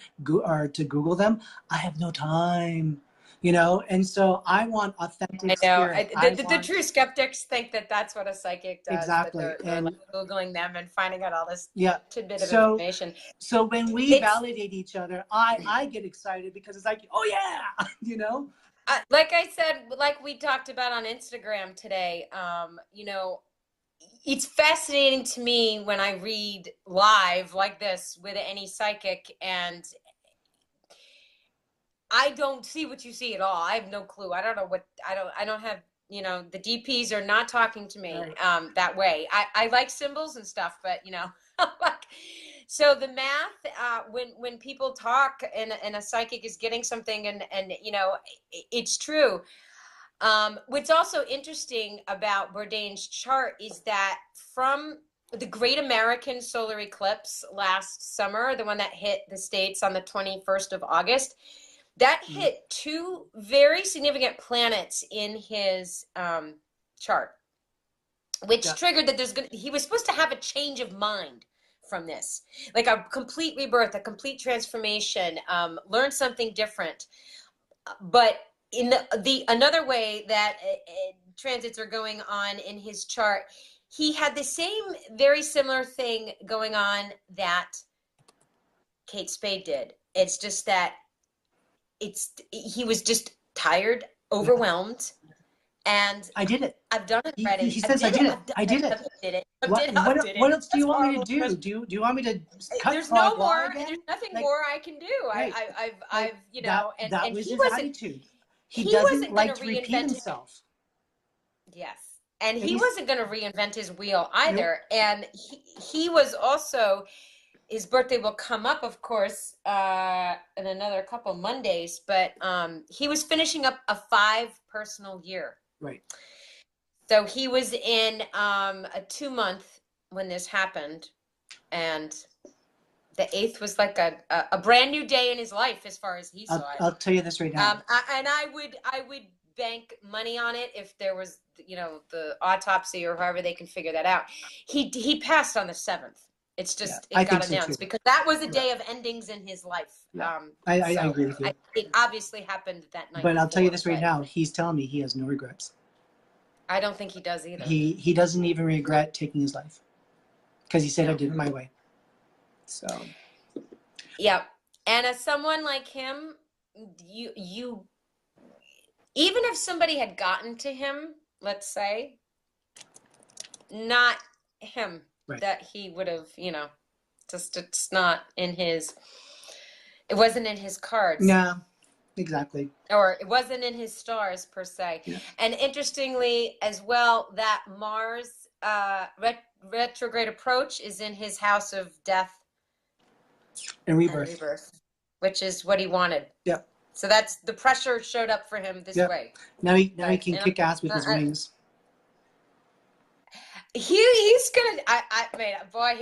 to Google them. I have no time, and so I want authentic spirit. The true skeptics think that that's what a psychic does. Exactly. They're like Googling them and finding out all this tidbit of information. So when we validate each other, I get excited because it's like, oh yeah, like I said, like we talked about on Instagram today, it's fascinating to me when I read live like this with any psychic, and I don't see what you see at all. I have no clue. I don't know I don't have, the DPs are not talking to me that way. I like symbols and stuff, but so the math, when people talk and a psychic is getting something and it's true. What's also interesting about Bourdain's chart is that from the Great American Solar Eclipse last summer, the one that hit the States on the 21st of August, that hit two very significant planets in his chart, which triggered that he was supposed to have a change of mind from this, like a complete rebirth, a complete transformation, learn something different. But in another way that transits are going on in his chart, he had the same very similar thing going on that Kate Spade did. It's just that he was just tired, overwhelmed, and I did it. I've done it already. He says, I did it. I did it. I did it. What else do you want me to Horrible. do? Do you want me to cut There's frog no more. law again? There's nothing Like, more I can do. right. I've you know, that and was he his wasn't. attitude. He He doesn't wasn't like going to to repeat reinvent himself. Yes. And And he he's, wasn't going to reinvent his wheel either. nope. And he was also, his birthday will come up, of course, in another couple Mondays, but he was finishing up a 5 personal year. Right. So he was in a 2-month when this happened. And the 8th was like a brand new day in his life as far as he saw it. I'll tell you this right now. I would bank money on it if there was, you know, the autopsy or however they can figure that out. He passed on the 7th. It's just, it got announced because that was a day of endings in his life. Yeah. I agree with you. It obviously happened that night. But I'll tell you this right now. He's telling me he has no regrets. I don't think he does either. He doesn't even regret taking his life because he said, I did it my way. So. Yeah. And as someone like him, you even if somebody had gotten to him, let's say, not him, right. that he would have, you know, just it's not in his, it wasn't in his cards. Yeah, exactly. Or it wasn't in his stars per se. Yeah. And interestingly as well, that Mars retrograde approach is in his house of death and rebirth, which is what he wanted. Yeah. So that's the pressure showed up for him this way. Now he can kick ass with his wings. He's gonna. I mean, boy,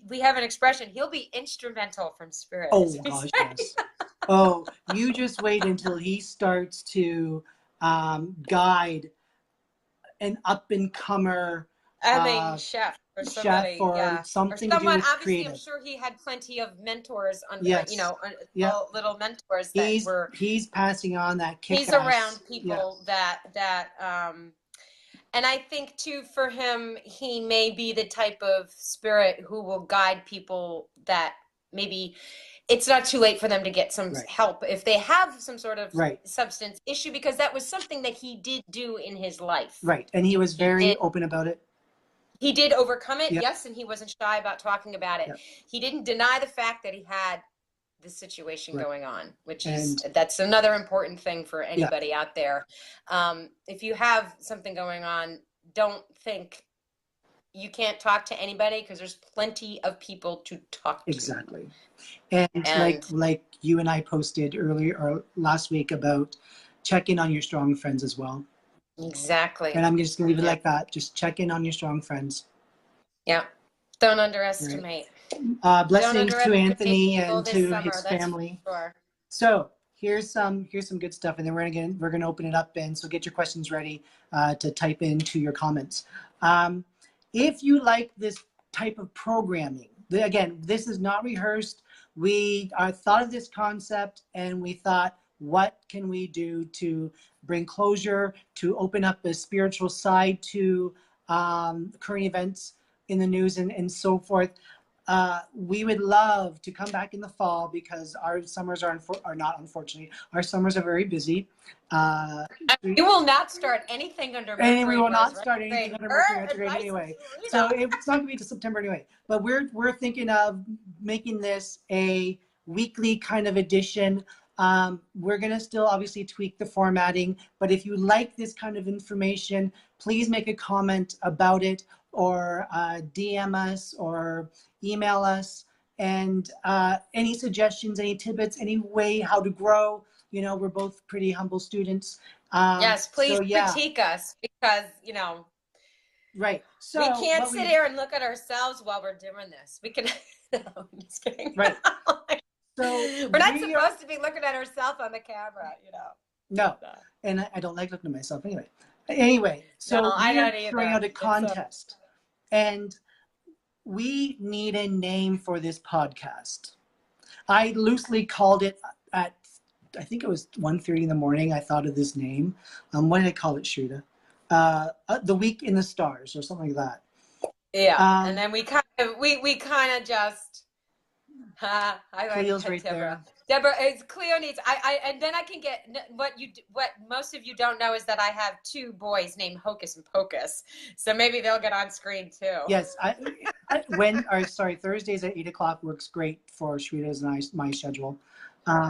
we have an expression. He'll be instrumental from spirit. Oh gosh, yes. Oh, you just wait until he starts to guide an up and comer. Chef or somebody, something or someone. to do with Obviously, creative. I'm sure he had plenty of mentors under, yes. You know, little mentors that he's passing on that kick. He's around people that and I think too for him, he may be the type of spirit who will guide people that maybe it's not too late for them to get some help if they have some sort of substance issue, because that was something that he did do in his life. Right. And he was very open about it. He did overcome it, yes, and he wasn't shy about talking about it. He didn't deny the fact that he had this situation going on, which that's another important thing for anybody out there. If you have something going on, don't think you can't talk to anybody, because there's plenty of people to talk to. Exactly. And like you and I posted earlier or last week about check in on your strong friends as well. Exactly. And I'm just going to leave it like that. Just check in on your strong friends. Yeah. Don't underestimate. Blessings to Anthony and to his family. Sure. So here's some good stuff, and then we're gonna open it up, and so get your questions ready to type into your comments. If you like this type of programming, again, this is not rehearsed. We thought of this concept, and we thought, what can we do to bring closure, to open up a spiritual side to current events in the news and so forth. We would love to come back in the fall, because our summers are not, unfortunately, our summers are very busy. We will not start anything under Mercury. And we will not start anything under Mercury Retrograde anyway. So it's not going to be to September anyway. But we're thinking of making this a weekly kind of edition. We're going to still obviously tweak the formatting, but if you like this kind of information, please make a comment about it, or DM us or email us, and any suggestions, any tidbits, any way how to grow. You know, we're both pretty humble students. Yes, please critique us, because, you know, right. So we can't sit here and look at ourselves while we're doing this. We can, no, I'm just kidding. Right. So we're not supposed to be looking at ourselves on the camera, you know. No, and I don't like looking at myself anyway. Anyway, so we're throwing out a contest, and we need a name for this podcast. I loosely called it at, I think it was 1:30 in the morning. I thought of this name. What did I call it, Sharita? The Week in the Stars, or something like that. Yeah, and then we kind of just. I like Cleo's right there. Deborah, it's Cleo needs. And then I can get what most of you don't know is that I have two boys named Hocus and Pocus, so maybe they'll get on screen too. Yes, sorry, Thursdays at 8 o'clock works great for Sharita's and my schedule.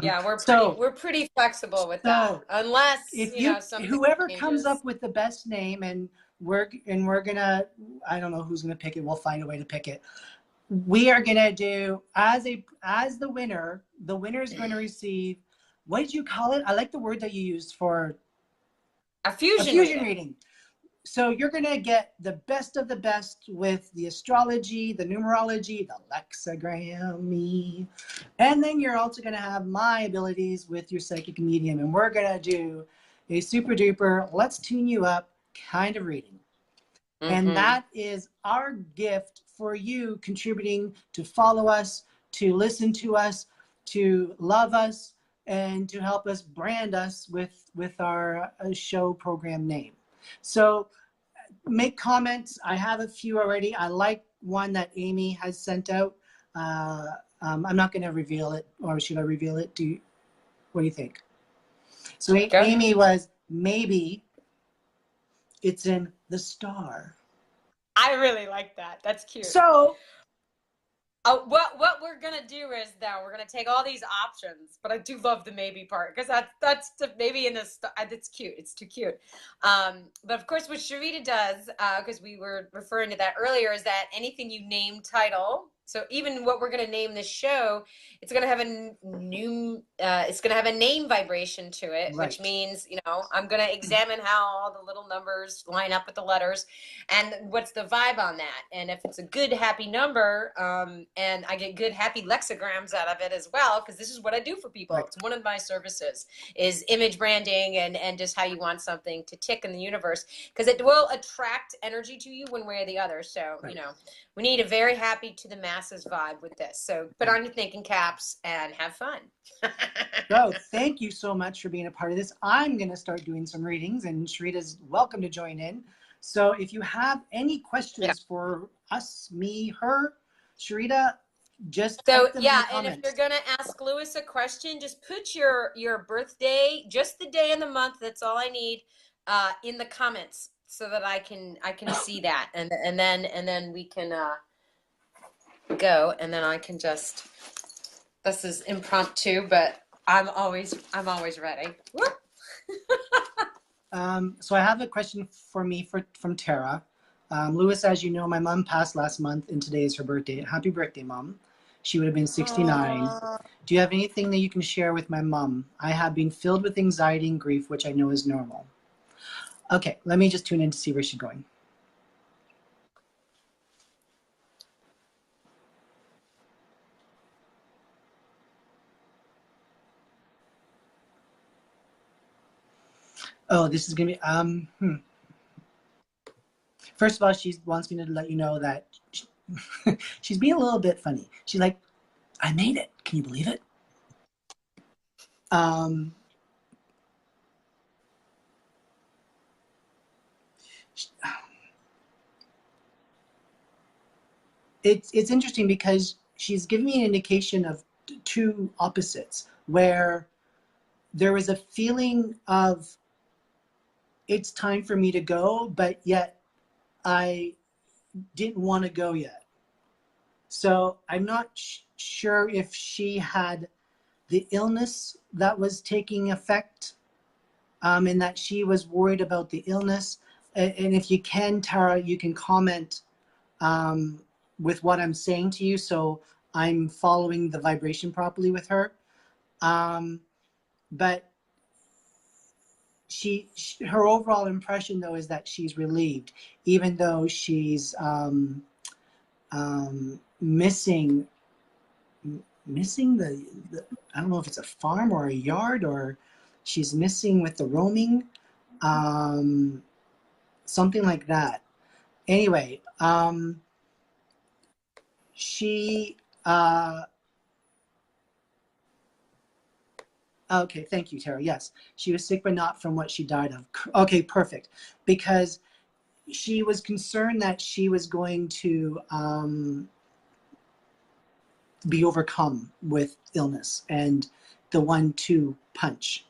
Yeah, So we're pretty flexible with that, unless if something whoever changes. comes up with the best name, and we're gonna, I don't know who's gonna pick it. We'll find a way to pick it. We are gonna do as the winner. The winner is going to receive, what did you call it? I like the word that you used for A fusion reading. So you're going to get the best of the best with the astrology, the numerology, the lexicography, and then you're also going to have my abilities with your psychic medium. And we're going to do a super duper, let's tune you up kind of reading. And that is our gift for you, contributing to follow us, to listen to us, to love us, and to help us brand us with our show program name. So make comments. I have a few already. I like one that Amy has sent out. I'm not going to reveal it, or should I reveal it? What do you think? So Amy was, maybe it's in the star. I really like that. That's cute. So what we're gonna do is, though, we're gonna take all these options, but I do love the maybe part, because that's the maybe in this. It's cute. It's too cute. But of course, what Sharita does, because we were referring to that earlier, is that anything you name title. So even what we're going to name this show, it's going to have it's going to have a name vibration to it, right. Which means, I'm going to examine how all the little numbers line up with the letters and what's the vibe on that. And if it's a good, happy number, and I get good, happy lexicograms out of it as well, because this is what I do for people. Right. It's one of my services is image branding and just how you want something to tick in the universe, because it will attract energy to you one way or the other. So, right. We need a very happy to the masses vibe with this. So put on your thinking caps and have fun. So thank you so much for being a part of this. I'm going to start doing some readings, and Sharita's welcome to join in. So if you have any questions for us, me, her, Sharita, just type them in the comments. And if you're going to ask Lewis a question, just put your birthday, just the day and the month, that's all I need, in the comments, so that I can see that, and then we can go, and then I can just. This is impromptu, but I'm always ready. So I have a question from Tara. Lewis, as you know, my mom passed last month, and today is her birthday. Happy birthday, Mom. She would have been 69. Do you have anything that you can share with my mom? I have been filled with anxiety and grief, which I know is normal. Okay, let me just tune in to see where she's going. Oh, this is gonna be First of all, she wants me to let you know that she's being a little bit funny. She's like, I made it. Can you believe it? It's interesting because she's giving me an indication of two opposites, where there was a feeling of it's time for me to go, but yet I didn't want to go yet. So I'm not sure if she had the illness that was taking effect, and that she was worried about the illness. And if you can, Tara, you can comment with what I'm saying to you, so I'm following the vibration properly with her. But her overall impression, though, is that she's relieved, even though she's missing the I don't know if it's a farm or a yard, or she's missing with the roaming, something like that. Anyway, she okay, thank you, Tara. Yes, she was sick, but not from what she died of. Okay, perfect. Because she was concerned that she was going to be overcome with illness, and the 1-2 punch.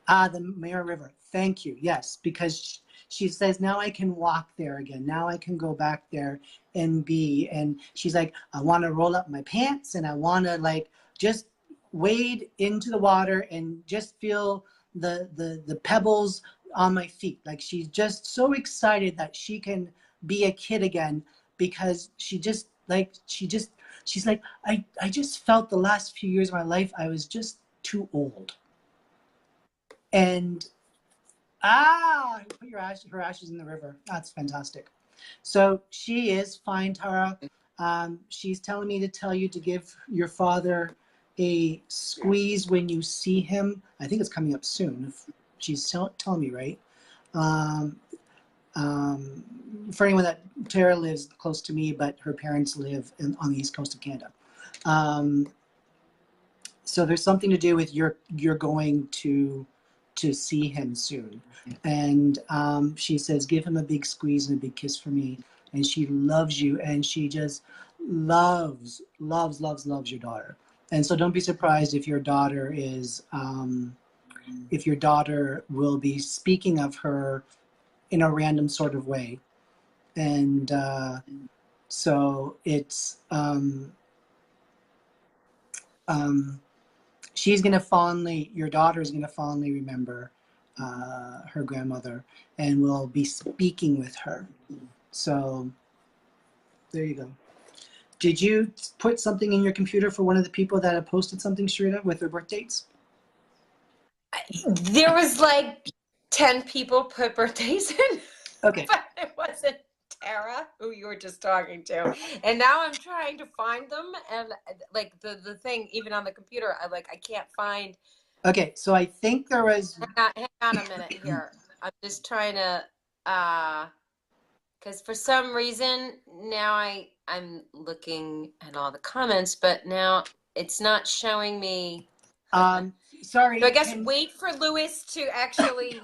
The Mara River. Thank you. Yes, because she says, now I can walk there again. Now I can go back there and be. And she's like, I want to roll up my pants and I want to like just wade into the water and just feel the pebbles on my feet. Like she's just so excited that she can be a kid again, because she's like, I just felt the last few years of my life I was just too old. And put her ashes in the river. That's fantastic. So she is fine, Tara. She's telling me to tell you to give your father a squeeze when you see him. I think it's coming up soon. If she's telling me right. For anyone that Tara lives close to me, but her parents live on the east coast of Canada. So there's something to do with you're going to see him soon. And she says, give him a big squeeze and a big kiss for me. And she loves you, and she just loves your daughter. And so don't be surprised if your daughter is, if your daughter will be speaking of her in a random sort of way. And so it's, she's going to fondly, your daughter is going to fondly remember her grandmother and will be speaking with her. So there you go. Did you put something in your computer for one of the people that have posted something, Sharita, with their birth dates? There was like 10 people put birthdays in. Okay. But it wasn't Tara, who you were just talking to. And now I'm trying to find them, and like the thing, even on the computer, I can't find. Okay, so I think there was. Hang on a minute here. I'm just trying to, because for some reason now I'm looking at all the comments, but now it's not showing me. Sorry. So I guess wait for Lewis to actually,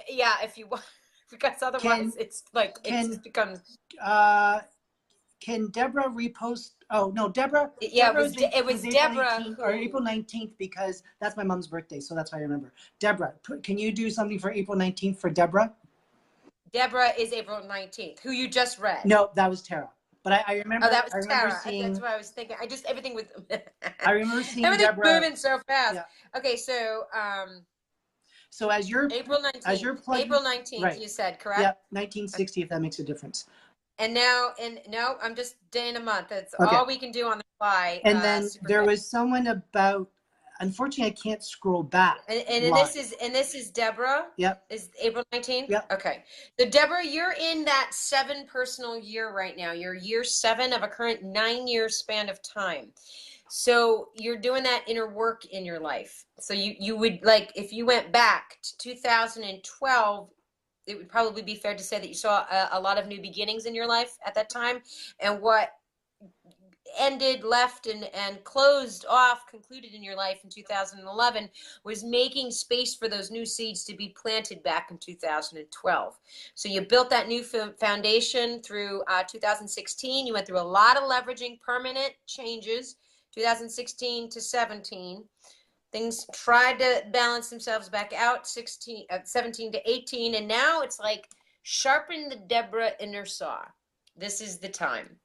yeah, if you want, because otherwise it's like it's become. Can Deborah repost? Oh no, Deborah. Yeah, Deborah it was Deborah or April 19th, because that's my mom's birthday, so that's why I remember. Deborah, can you do something for April 19th for Deborah? Deborah is April 19th, who you just read. No, that was Tara. But I remember. Oh, that was Tara. Seeing, that's what I was thinking. Everything with. I remember seeing everything's Deborah moving so fast. Yeah. Okay, so so as you're April 19th. As you're plugging, April 19th, right. You said, correct? Yep, 1960. If that makes a difference. And now, no, I'm just day and a month. That's okay. All we can do on the fly. And then there was someone about. Unfortunately, I can't scroll back. And this is Deborah. Yep. Is April 19th? Yep. Okay. So Deborah, you're in that 7 personal year right now. You're year 7 of a current 9-year span of time. So you're doing that inner work in your life. So you would, like, if you went back to 2012, it would probably be fair to say that you saw a lot of new beginnings in your life at that time, and what ended, left, and closed off, concluded in your life in 2011 was making space for those new seeds to be planted back in 2012. So you built that new foundation through 2016. You went through a lot of leveraging, permanent changes, 2016 to 17. Things tried to balance themselves back out, 17 to 18, and now it's like sharpen the Deborah inner saw. This is the time.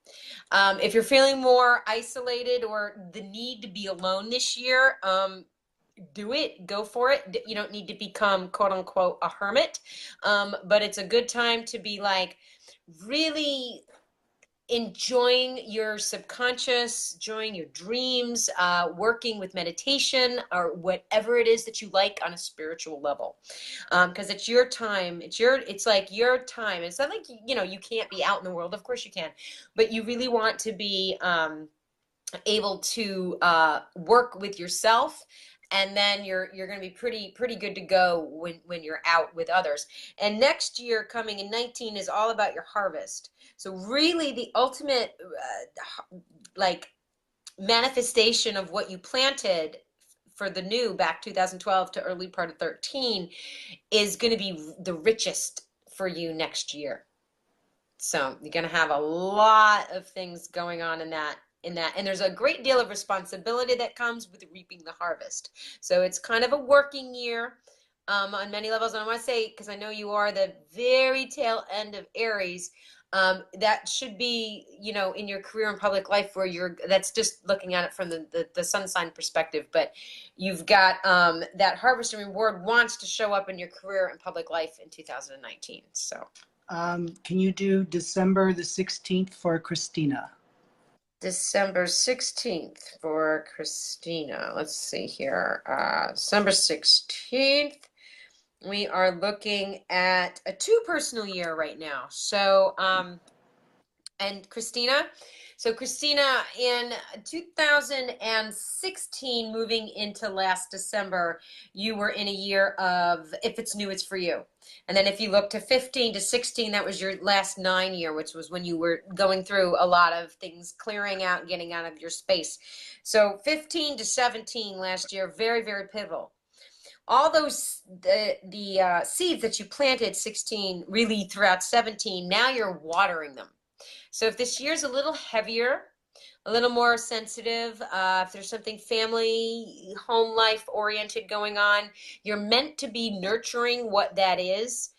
If you're feeling more isolated or the need to be alone this year, do it. Go for it. You don't need to become, quote unquote, a hermit, but it's a good time to be like really enjoying your subconscious, enjoying your dreams, working with meditation or whatever it is that you like on a spiritual level, because it's your time. It's like your time. It's not like you can't be out in the world. Of course you can, but you really want to be able to work with yourself. And then you're going to be pretty good to go when you're out with others. And next year, coming in 19, is all about your harvest. So really, the ultimate manifestation of what you planted for the new back 2012 to early part of 13 is going to be the richest for you next year. So you're going to have a lot of things going on in that in that. And there's a great deal of responsibility that comes with reaping the harvest. So it's kind of a working year on many levels. And I want to say, because I know you are the very tail end of Aries, that should be, you know, in your career and public life where that's just looking at it from the sun sign perspective. But you've got that harvest and reward wants to show up in your career and public life in 2019. So. Can you do December the 16th for Christina? December 16th for Christina. Let's see here. December 16th. We are looking at a 2 personal year right now. So, and Christina. So Christina, in 2016, moving into last December, you were in a year of, if it's new, it's for you. And then if you look to 15 to 16, that was your last 9 year, which was when you were going through a lot of things, clearing out, getting out of your space. So 15 to 17 last year, very, very pivotal. All those, the seeds that you planted 16, really throughout 17, now you're watering them. So if this year's a little heavier, a little more sensitive, if there's something family, home life oriented going on, you're meant to be nurturing what that is.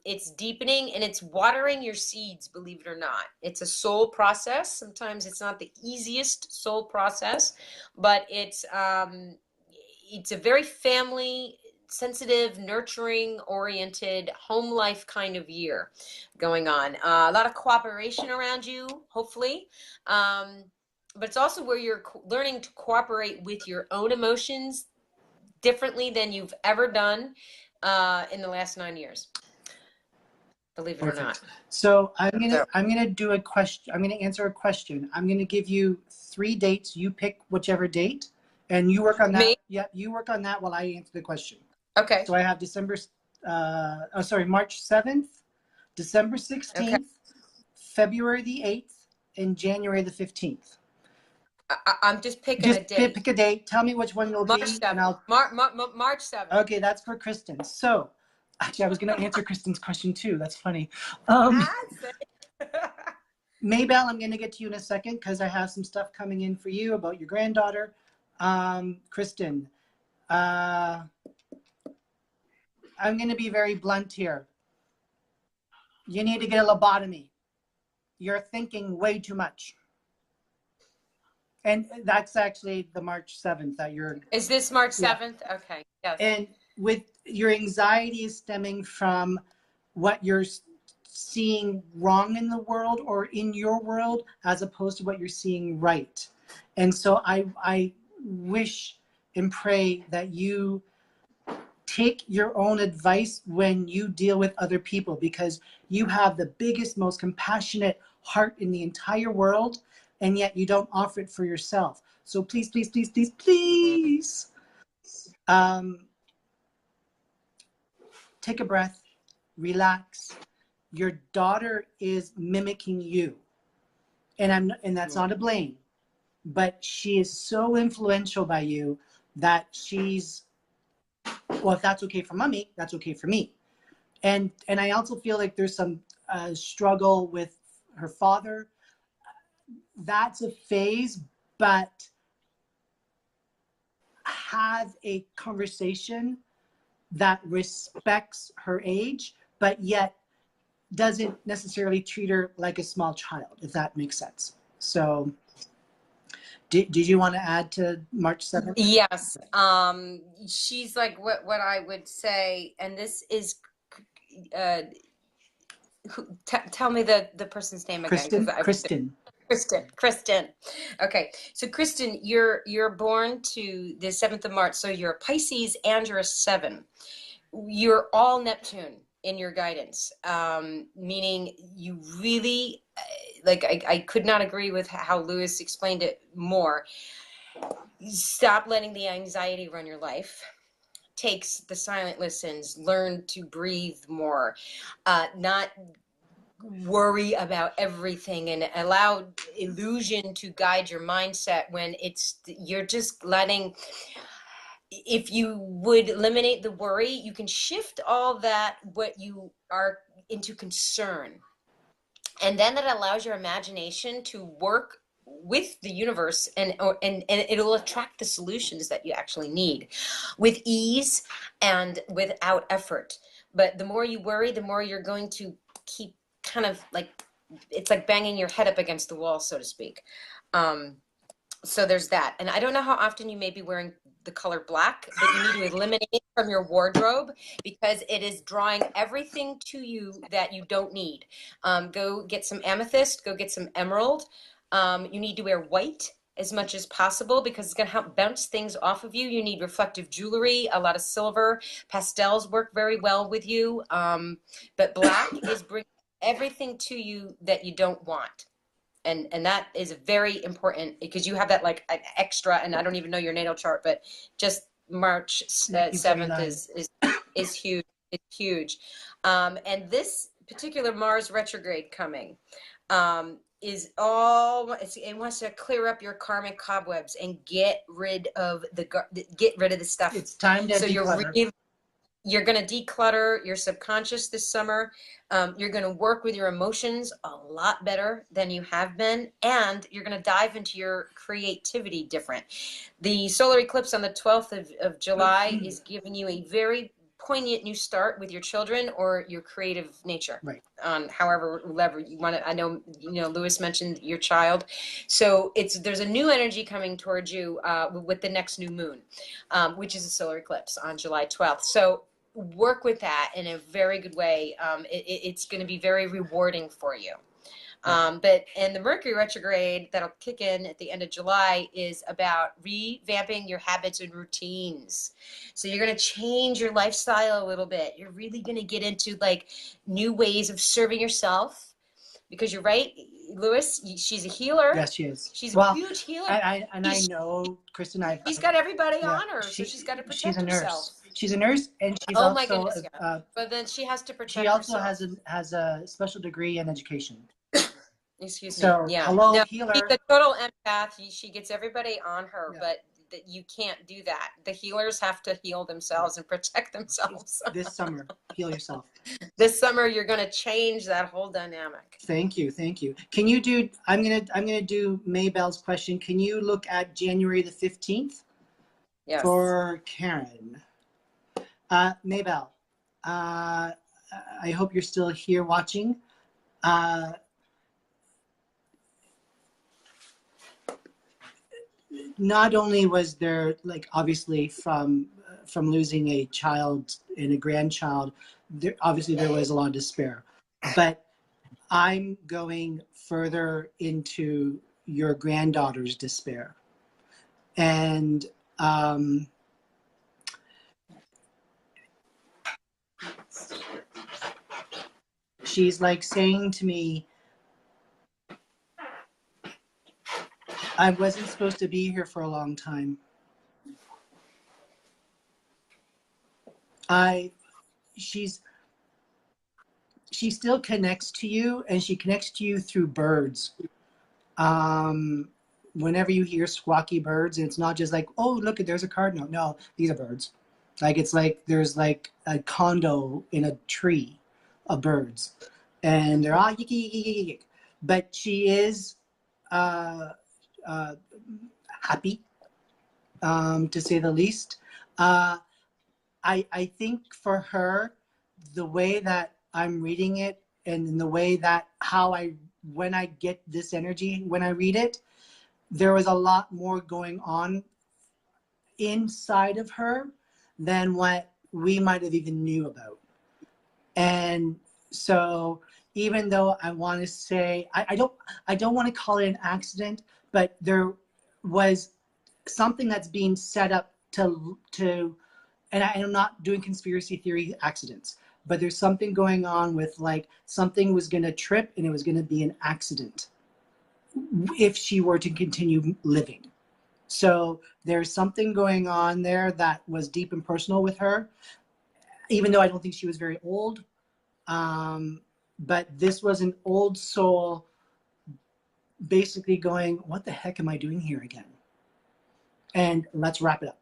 It's deepening and it's watering your seeds, believe it or not. It's a soul process. Sometimes it's not the easiest soul process, but it's a very family sensitive, nurturing oriented home life kind of year going on. A lot of cooperation around you, hopefully. But it's also where you're learning to cooperate with your own emotions differently than you've ever done in the last 9 years. Believe it or not. So I'm gonna do a question. I'm gonna answer a question. I'm gonna give you 3 dates. You pick whichever date, and you work on that. Me? Yeah, you work on that while I answer the question. Okay. So I have March 7th, December 16th, okay, February the 8th, and January the 15th. I'm just picking a date. Pick a date. Tell me which one you'll March be. 7th. And I'll... March 7th. Okay, that's for Kristen. So, actually, I was going to answer Kristen's question too. That's funny. Maybelle, I'm going to get to you in a second because I have some stuff coming in for you about your granddaughter. Kristen, I'm going to be very blunt here. You need to get a lobotomy. You're thinking way too much. And that's actually the March 7th that you're... Is this March 7th? Yeah. Okay, yes. And with your anxiety is stemming from what you're seeing wrong in the world or in your world as opposed to what you're seeing right. And so I wish and pray that you take your own advice when you deal with other people, because you have the biggest, most compassionate heart in the entire world, and yet you don't offer it for yourself. So please, please, please, please, please, take a breath, relax. Your daughter is mimicking you, and that's not a blame, but she is so influential by you that she's, well, if that's okay for mommy, that's okay for me. And I also feel like there's some struggle with her father. That's a phase, but have a conversation that respects her age, but yet doesn't necessarily treat her like a small child, if that makes sense. So did you want to add to March 7th? Yes. She's like what I would say, and this is, tell me the person's name again. Kristen. Okay. So Kristen, you're born to the 7th of March. So you're a Pisces and you're a 7. You're all Neptune in your guidance, meaning you really, like, I could not agree with how Lewis explained it more. Stop letting the anxiety run your life. Takes the silent listens, learn to breathe more, not worry about everything, and allow illusion to guide your mindset when you're just letting. If you would eliminate the worry, you can shift all that, what you are, into concern. And then that allows your imagination to work with the universe, and it'll attract the solutions that you actually need with ease and without effort. But the more you worry, the more you're going to keep kind of like, it's like banging your head up against the wall, so to speak. So there's that. And I don't know how often you may be wearing the color black, but you need to eliminate it from your wardrobe because it is drawing everything to you that you don't need. Go get some amethyst, go get some emerald. You need to wear white as much as possible because it's going to help bounce things off of you. You need reflective jewelry, a lot of silver. Pastels work very well with you. But black is bringing everything to you that you don't want. And that is very important because you have that like an extra, and I don't even know your natal chart, but just March 7th is huge. It's huge. And this particular Mars retrograde coming is all, it wants to clear up your karmic cobwebs and get rid of the stuff. It's time to declutter. You're going to declutter your subconscious this summer. You're going to work with your emotions a lot better than you have been, and you're going to dive into your creativity different. The solar eclipse on the 12th of July is giving you a very poignant new start with your children or your creative nature. Right. On however level you want to. I know, Lewis mentioned your child. So there's a new energy coming towards you with the next new moon, which is a solar eclipse on July 12th. So work with that in a very good way. It's going to be very rewarding for you. And the Mercury retrograde that'll kick in at the end of July is about revamping your habits and routines. So you're going to change your lifestyle a little bit. You're really going to get into like new ways of serving yourself, because you're right, Lewis, she's a healer. Yes, she is. She's a huge healer. I know, Kristen, she's got everybody on her, so she's got to protect she's a nurse. herself. She's a nurse, and she's oh also my goodness, yeah. But then she has to protect herself. She also has a special degree in education. Excuse me. So, yeah. hello, no, healer. She's a total empath. She gets everybody on her, Yeah. but you can't do that. The healers have to heal themselves and protect themselves. This summer, heal yourself. This summer, you're going to change that whole dynamic. Thank you. Can you do? I'm gonna do Maybell's question. Can you look at January the 15th? Yes. For Karen. Maybell, I hope you're still here watching. Not only was there, like, obviously from losing a child and a grandchild, there was a lot of despair, but I'm going further into your granddaughter's despair. And she's like saying to me, I wasn't supposed to be here for a long time. She still connects to you, and she connects to you through birds. Whenever you hear squawky birds, and it's not just like, oh, look, there's a cardinal. No, these are birds. Like, it's like there's like a condo in a tree of birds, and they're all yik, yik, yik, yik, yik. But she is happy, to say the least. I think for her, the way that I'm reading it, and in the way that when I get this energy, when I read it, there was a lot more going on inside of her than what we might have even knew about. And so even though I want to say, I don't want to call it an accident, but there was something that's being set up to and I'm not doing conspiracy theory accidents, but there's something going on with, like, something was going to trip and it was going to be an accident if she were to continue living. So there's something going on there that was deep and personal with her, even though I don't think she was very old. But this was an old soul basically going, what the heck am I doing here again? And let's wrap it up.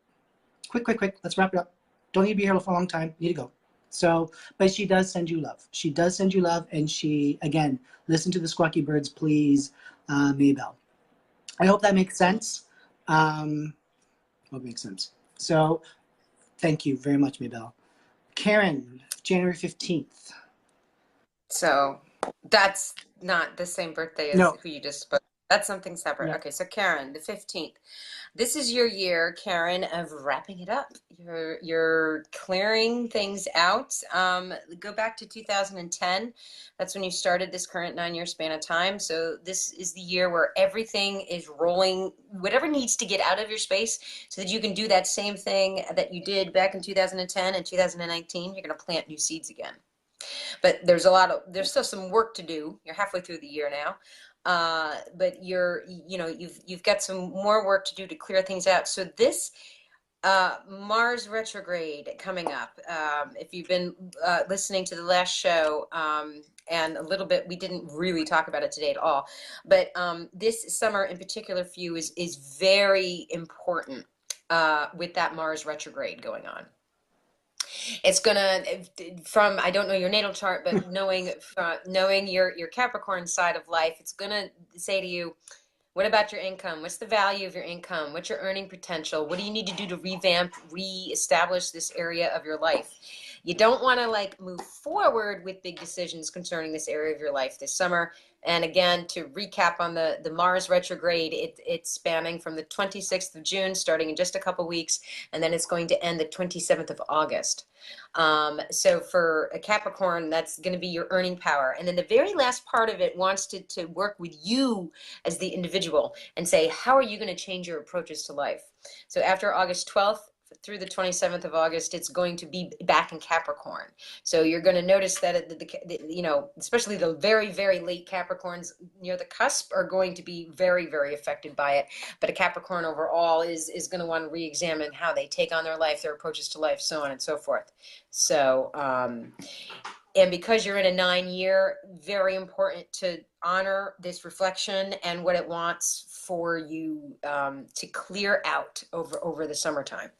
Quick, let's wrap it up. Don't need to be here for a long time. Need to go. So, but she does send you love. She does send you love. And she, again, listen to the squawky birds, please, Maybell. I hope that makes sense. Hope it makes sense. So thank you very much, Mabel. Karen, January 15th. So that's not the same birthday as No. who you just spoke. That's something separate. Yeah. Okay, so Karen, the 15th. This is your year, Karen, of wrapping it up. You're clearing things out. Go back to 2010. That's when you started this current 9-year span of time. So this is the year where everything is rolling, whatever needs to get out of your space so that you can do that same thing that you did back in 2010 and 2019. You're going to plant new seeds again. But there's still some work to do. You're halfway through the year now. But you've got some more work to do to clear things out. So this Mars retrograde coming up. If you've been listening to the last show, and a little bit, we didn't really talk about it today at all. But this summer in particular for you is very important with that Mars retrograde going on. It's gonna, from, I don't know your natal chart, but knowing your Capricorn side of life, it's gonna say to you, what about your income? What's the value of your income? What's your earning potential? What do you need to do to revamp, reestablish this area of your life? You don't want to like move forward with big decisions concerning this area of your life this summer. And again, to recap on the Mars retrograde, it's spanning from the 26th of June, starting in just a couple weeks, and then it's going to end the 27th of August. So for a Capricorn, that's going to be your earning power. And then the very last part of it wants to work with you as the individual and say, how are you going to change your approaches to life? So after August 12th, through the 27th of August, it's going to be back in Capricorn. So you're going to notice that, especially the very, very late Capricorns near the cusp are going to be very, very affected by it. But a Capricorn overall is going to want to re-examine how they take on their life, their approaches to life, so on and so forth. So, and because you're in a 9-year, very important to honor this reflection and what it wants for you to clear out over the summertime.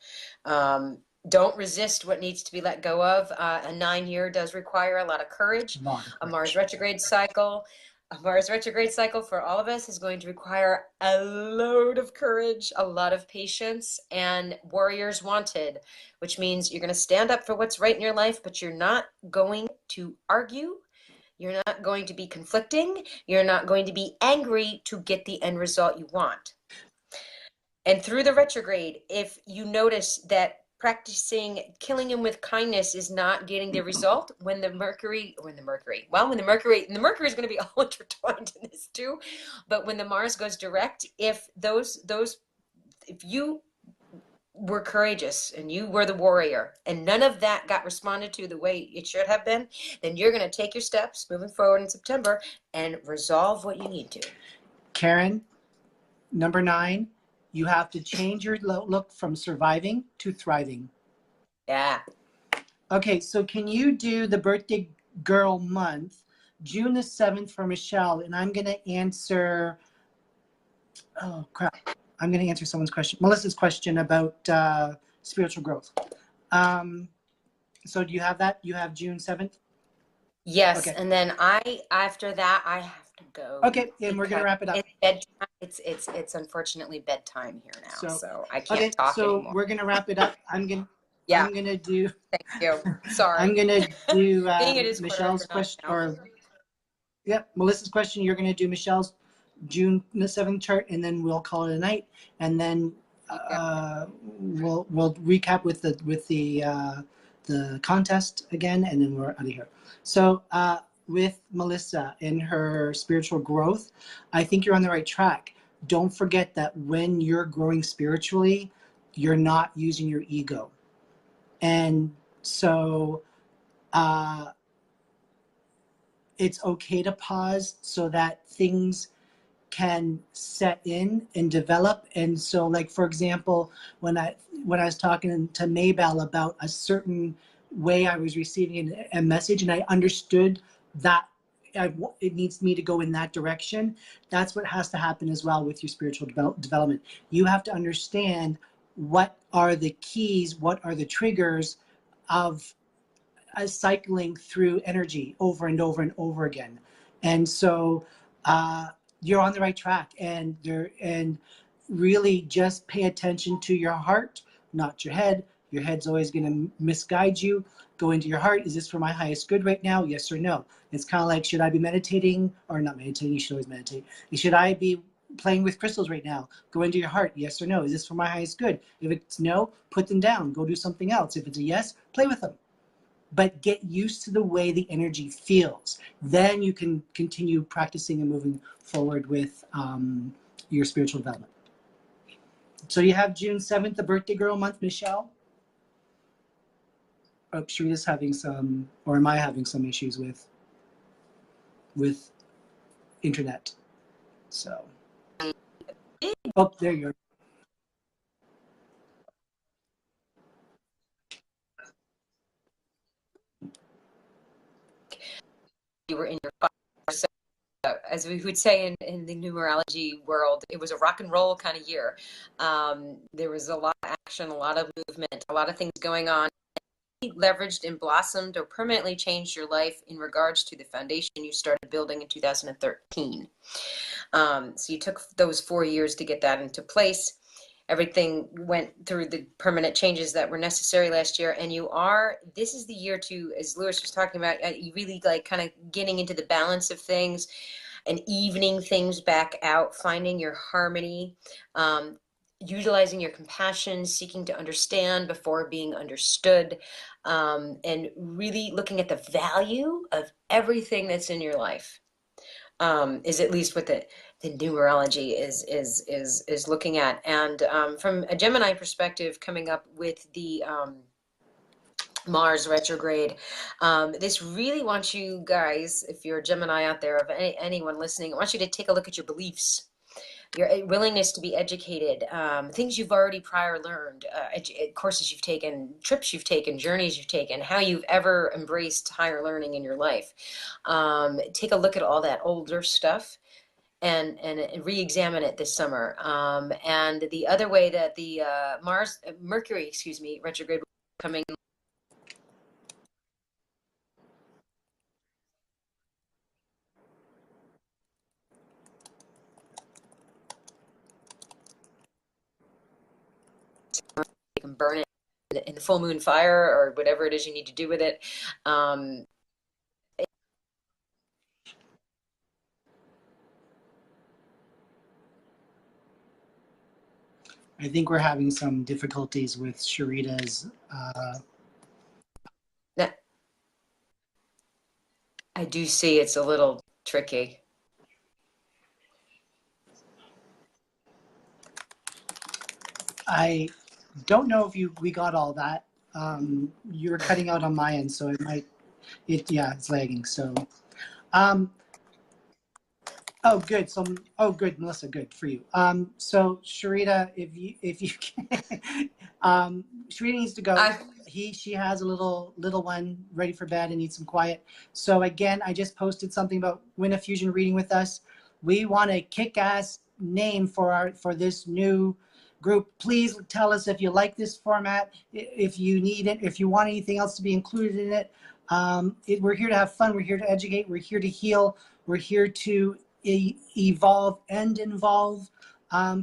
Don't resist what needs to be let go of. A 9-year does require a lot of courage. A Mars retrograde cycle. A Mars retrograde cycle for all of us is going to require a load of courage, a lot of patience, and warriors wanted, which means you're going to stand up for what's right in your life, but you're not going to argue. You're not going to be conflicting. You're not going to be angry to get the end result you want. And through the retrograde, if you notice that practicing killing him with kindness is not getting the result, when the Mercury is going to be all intertwined in this too, but when the Mars goes direct, if you were courageous and you were the warrior and none of that got responded to the way it should have been, then you're going to take your steps moving forward in September and resolve what you need to. Karen, number 9, you have to change your look from surviving to thriving. Yeah. Okay, so can you do the birthday girl month, June the 7th for Michelle, and I'm going to answer, oh crap, I'm going to answer someone's question, Melissa's question about spiritual growth. So do you have that? You have June 7th? Yes, okay. And then after that, I have to go. Okay, and we're going to wrap it up. It's bedtime. It's unfortunately bedtime here now, so I can't talk anymore. We're going to wrap it up. I'm going to do. Thank you. Sorry. I'm going to do Michelle's question, Melissa's question. You're going to do Michelle's June the 7th chart, and then we'll call it a night, and then we'll recap with the contest again, and then we're out of here. So with Melissa and her spiritual growth, I think you're on the right track. Don't forget that when you're growing spiritually, you're not using your ego. And so it's okay to pause so that things can set in and develop. And so, like, for example, when I was talking to Mabel about a certain way I was receiving a message, and I understood that it needs me to go in that direction, that's what has to happen as well with your spiritual development. You have to understand what are the keys, what are the triggers of cycling through energy over and over and over again. And so you're on the right track, and really just pay attention to your heart, not your head. Your head's always going to misguide you. Go into your heart. Is this for my highest good right now? Yes or no? It's kind of like, should I be meditating or not meditating? You should always meditate. Should I be playing with crystals right now? Go into your heart. Yes or no? Is this for my highest good? If it's no, put them down. Go do something else. If it's a yes, play with them. But get used to the way the energy feels. Then you can continue practicing and moving forward with your spiritual development. So you have June 7th, the birthday girl month, Michelle. Oh, Sharita's having some, or am I having some issues with internet? So, oh, there you go. You were in your fire. So, as we would say in the numerology world, it was a rock and roll kind of year. There was a lot of action, a lot of movement, a lot of things going on. Leveraged and blossomed or permanently changed your life in regards to the foundation you started building in 2013. So you took those 4 years to get that into place. Everything went through the permanent changes that were necessary last year, and this is the year to, as Lewis was talking about, you really like kind of getting into the balance of things and evening things back out, finding your harmony, utilizing your compassion, seeking to understand before being understood, and really looking at the value of everything that's in your life, is at least what the numerology is looking at. And from a Gemini perspective, coming up with the Mars retrograde, this really wants you guys, if you're a Gemini out there, of anyone listening, I want you to take a look at your beliefs, your willingness to be educated, things you've already prior learned, courses you've taken, trips you've taken, journeys you've taken, how you've ever embraced higher learning in your life. Take a look at all that older stuff and re-examine it this summer. And the other way that the Mercury retrograde coming. You can burn it in the full moon fire or whatever it is you need to do with it. I think we're having some difficulties with Sharita's. I do see it's a little tricky. I don't know if we got all that. You were cutting out on my end, so it's lagging. So, oh, good. So, oh, good, Melissa, good for you. So Sharita, if you can, Sharita needs to go. She has a little one ready for bed and needs some quiet. So again, I just posted something about win a fusion reading with us. We want a kick-ass name for this new group. Please tell us if you like this format, if you need it, if you want anything else to be included in it. We're here to have fun. We're here to educate. We're here to heal. We're here to evolve and involve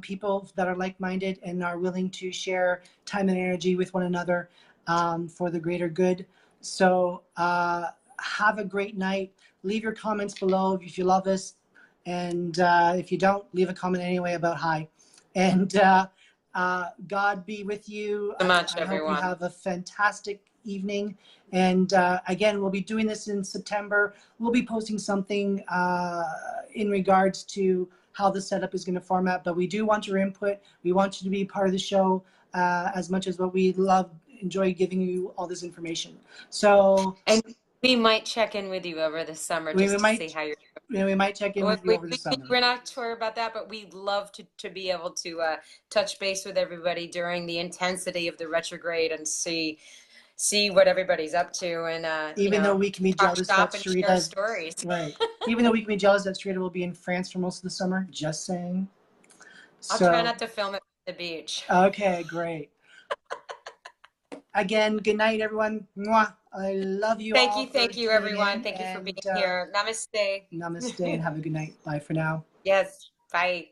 people that are like-minded and are willing to share time and energy with one another for the greater good. So have a great night. Leave your comments below if you love us. And if you don't, leave a comment anyway about hi. And God be with you. So much, I everyone. hope you have a fantastic evening. And again, we'll be doing this in September. We'll be posting something in regards to how the setup is going to format. But we do want your input. We want you to be part of the show as much as what we enjoy giving you all this information. So, and we might check in with you over the summer to see how you're doing. We might check in with you over the summer. We're not sure about that, but we'd love to be able to touch base with everybody during the intensity of the retrograde and see what everybody's up to, and even though we can be jealous that Sharita stories. Right. Even though we can be jealous that Sharita will be in France for most of the summer, just saying. I'll try not to film it at the beach. Okay, great. Again, good night, everyone. Mwah. I love you all. Thank you, everyone. Thank you for being here. Namaste. Namaste, and have a good night. Bye for now. Yes. Bye.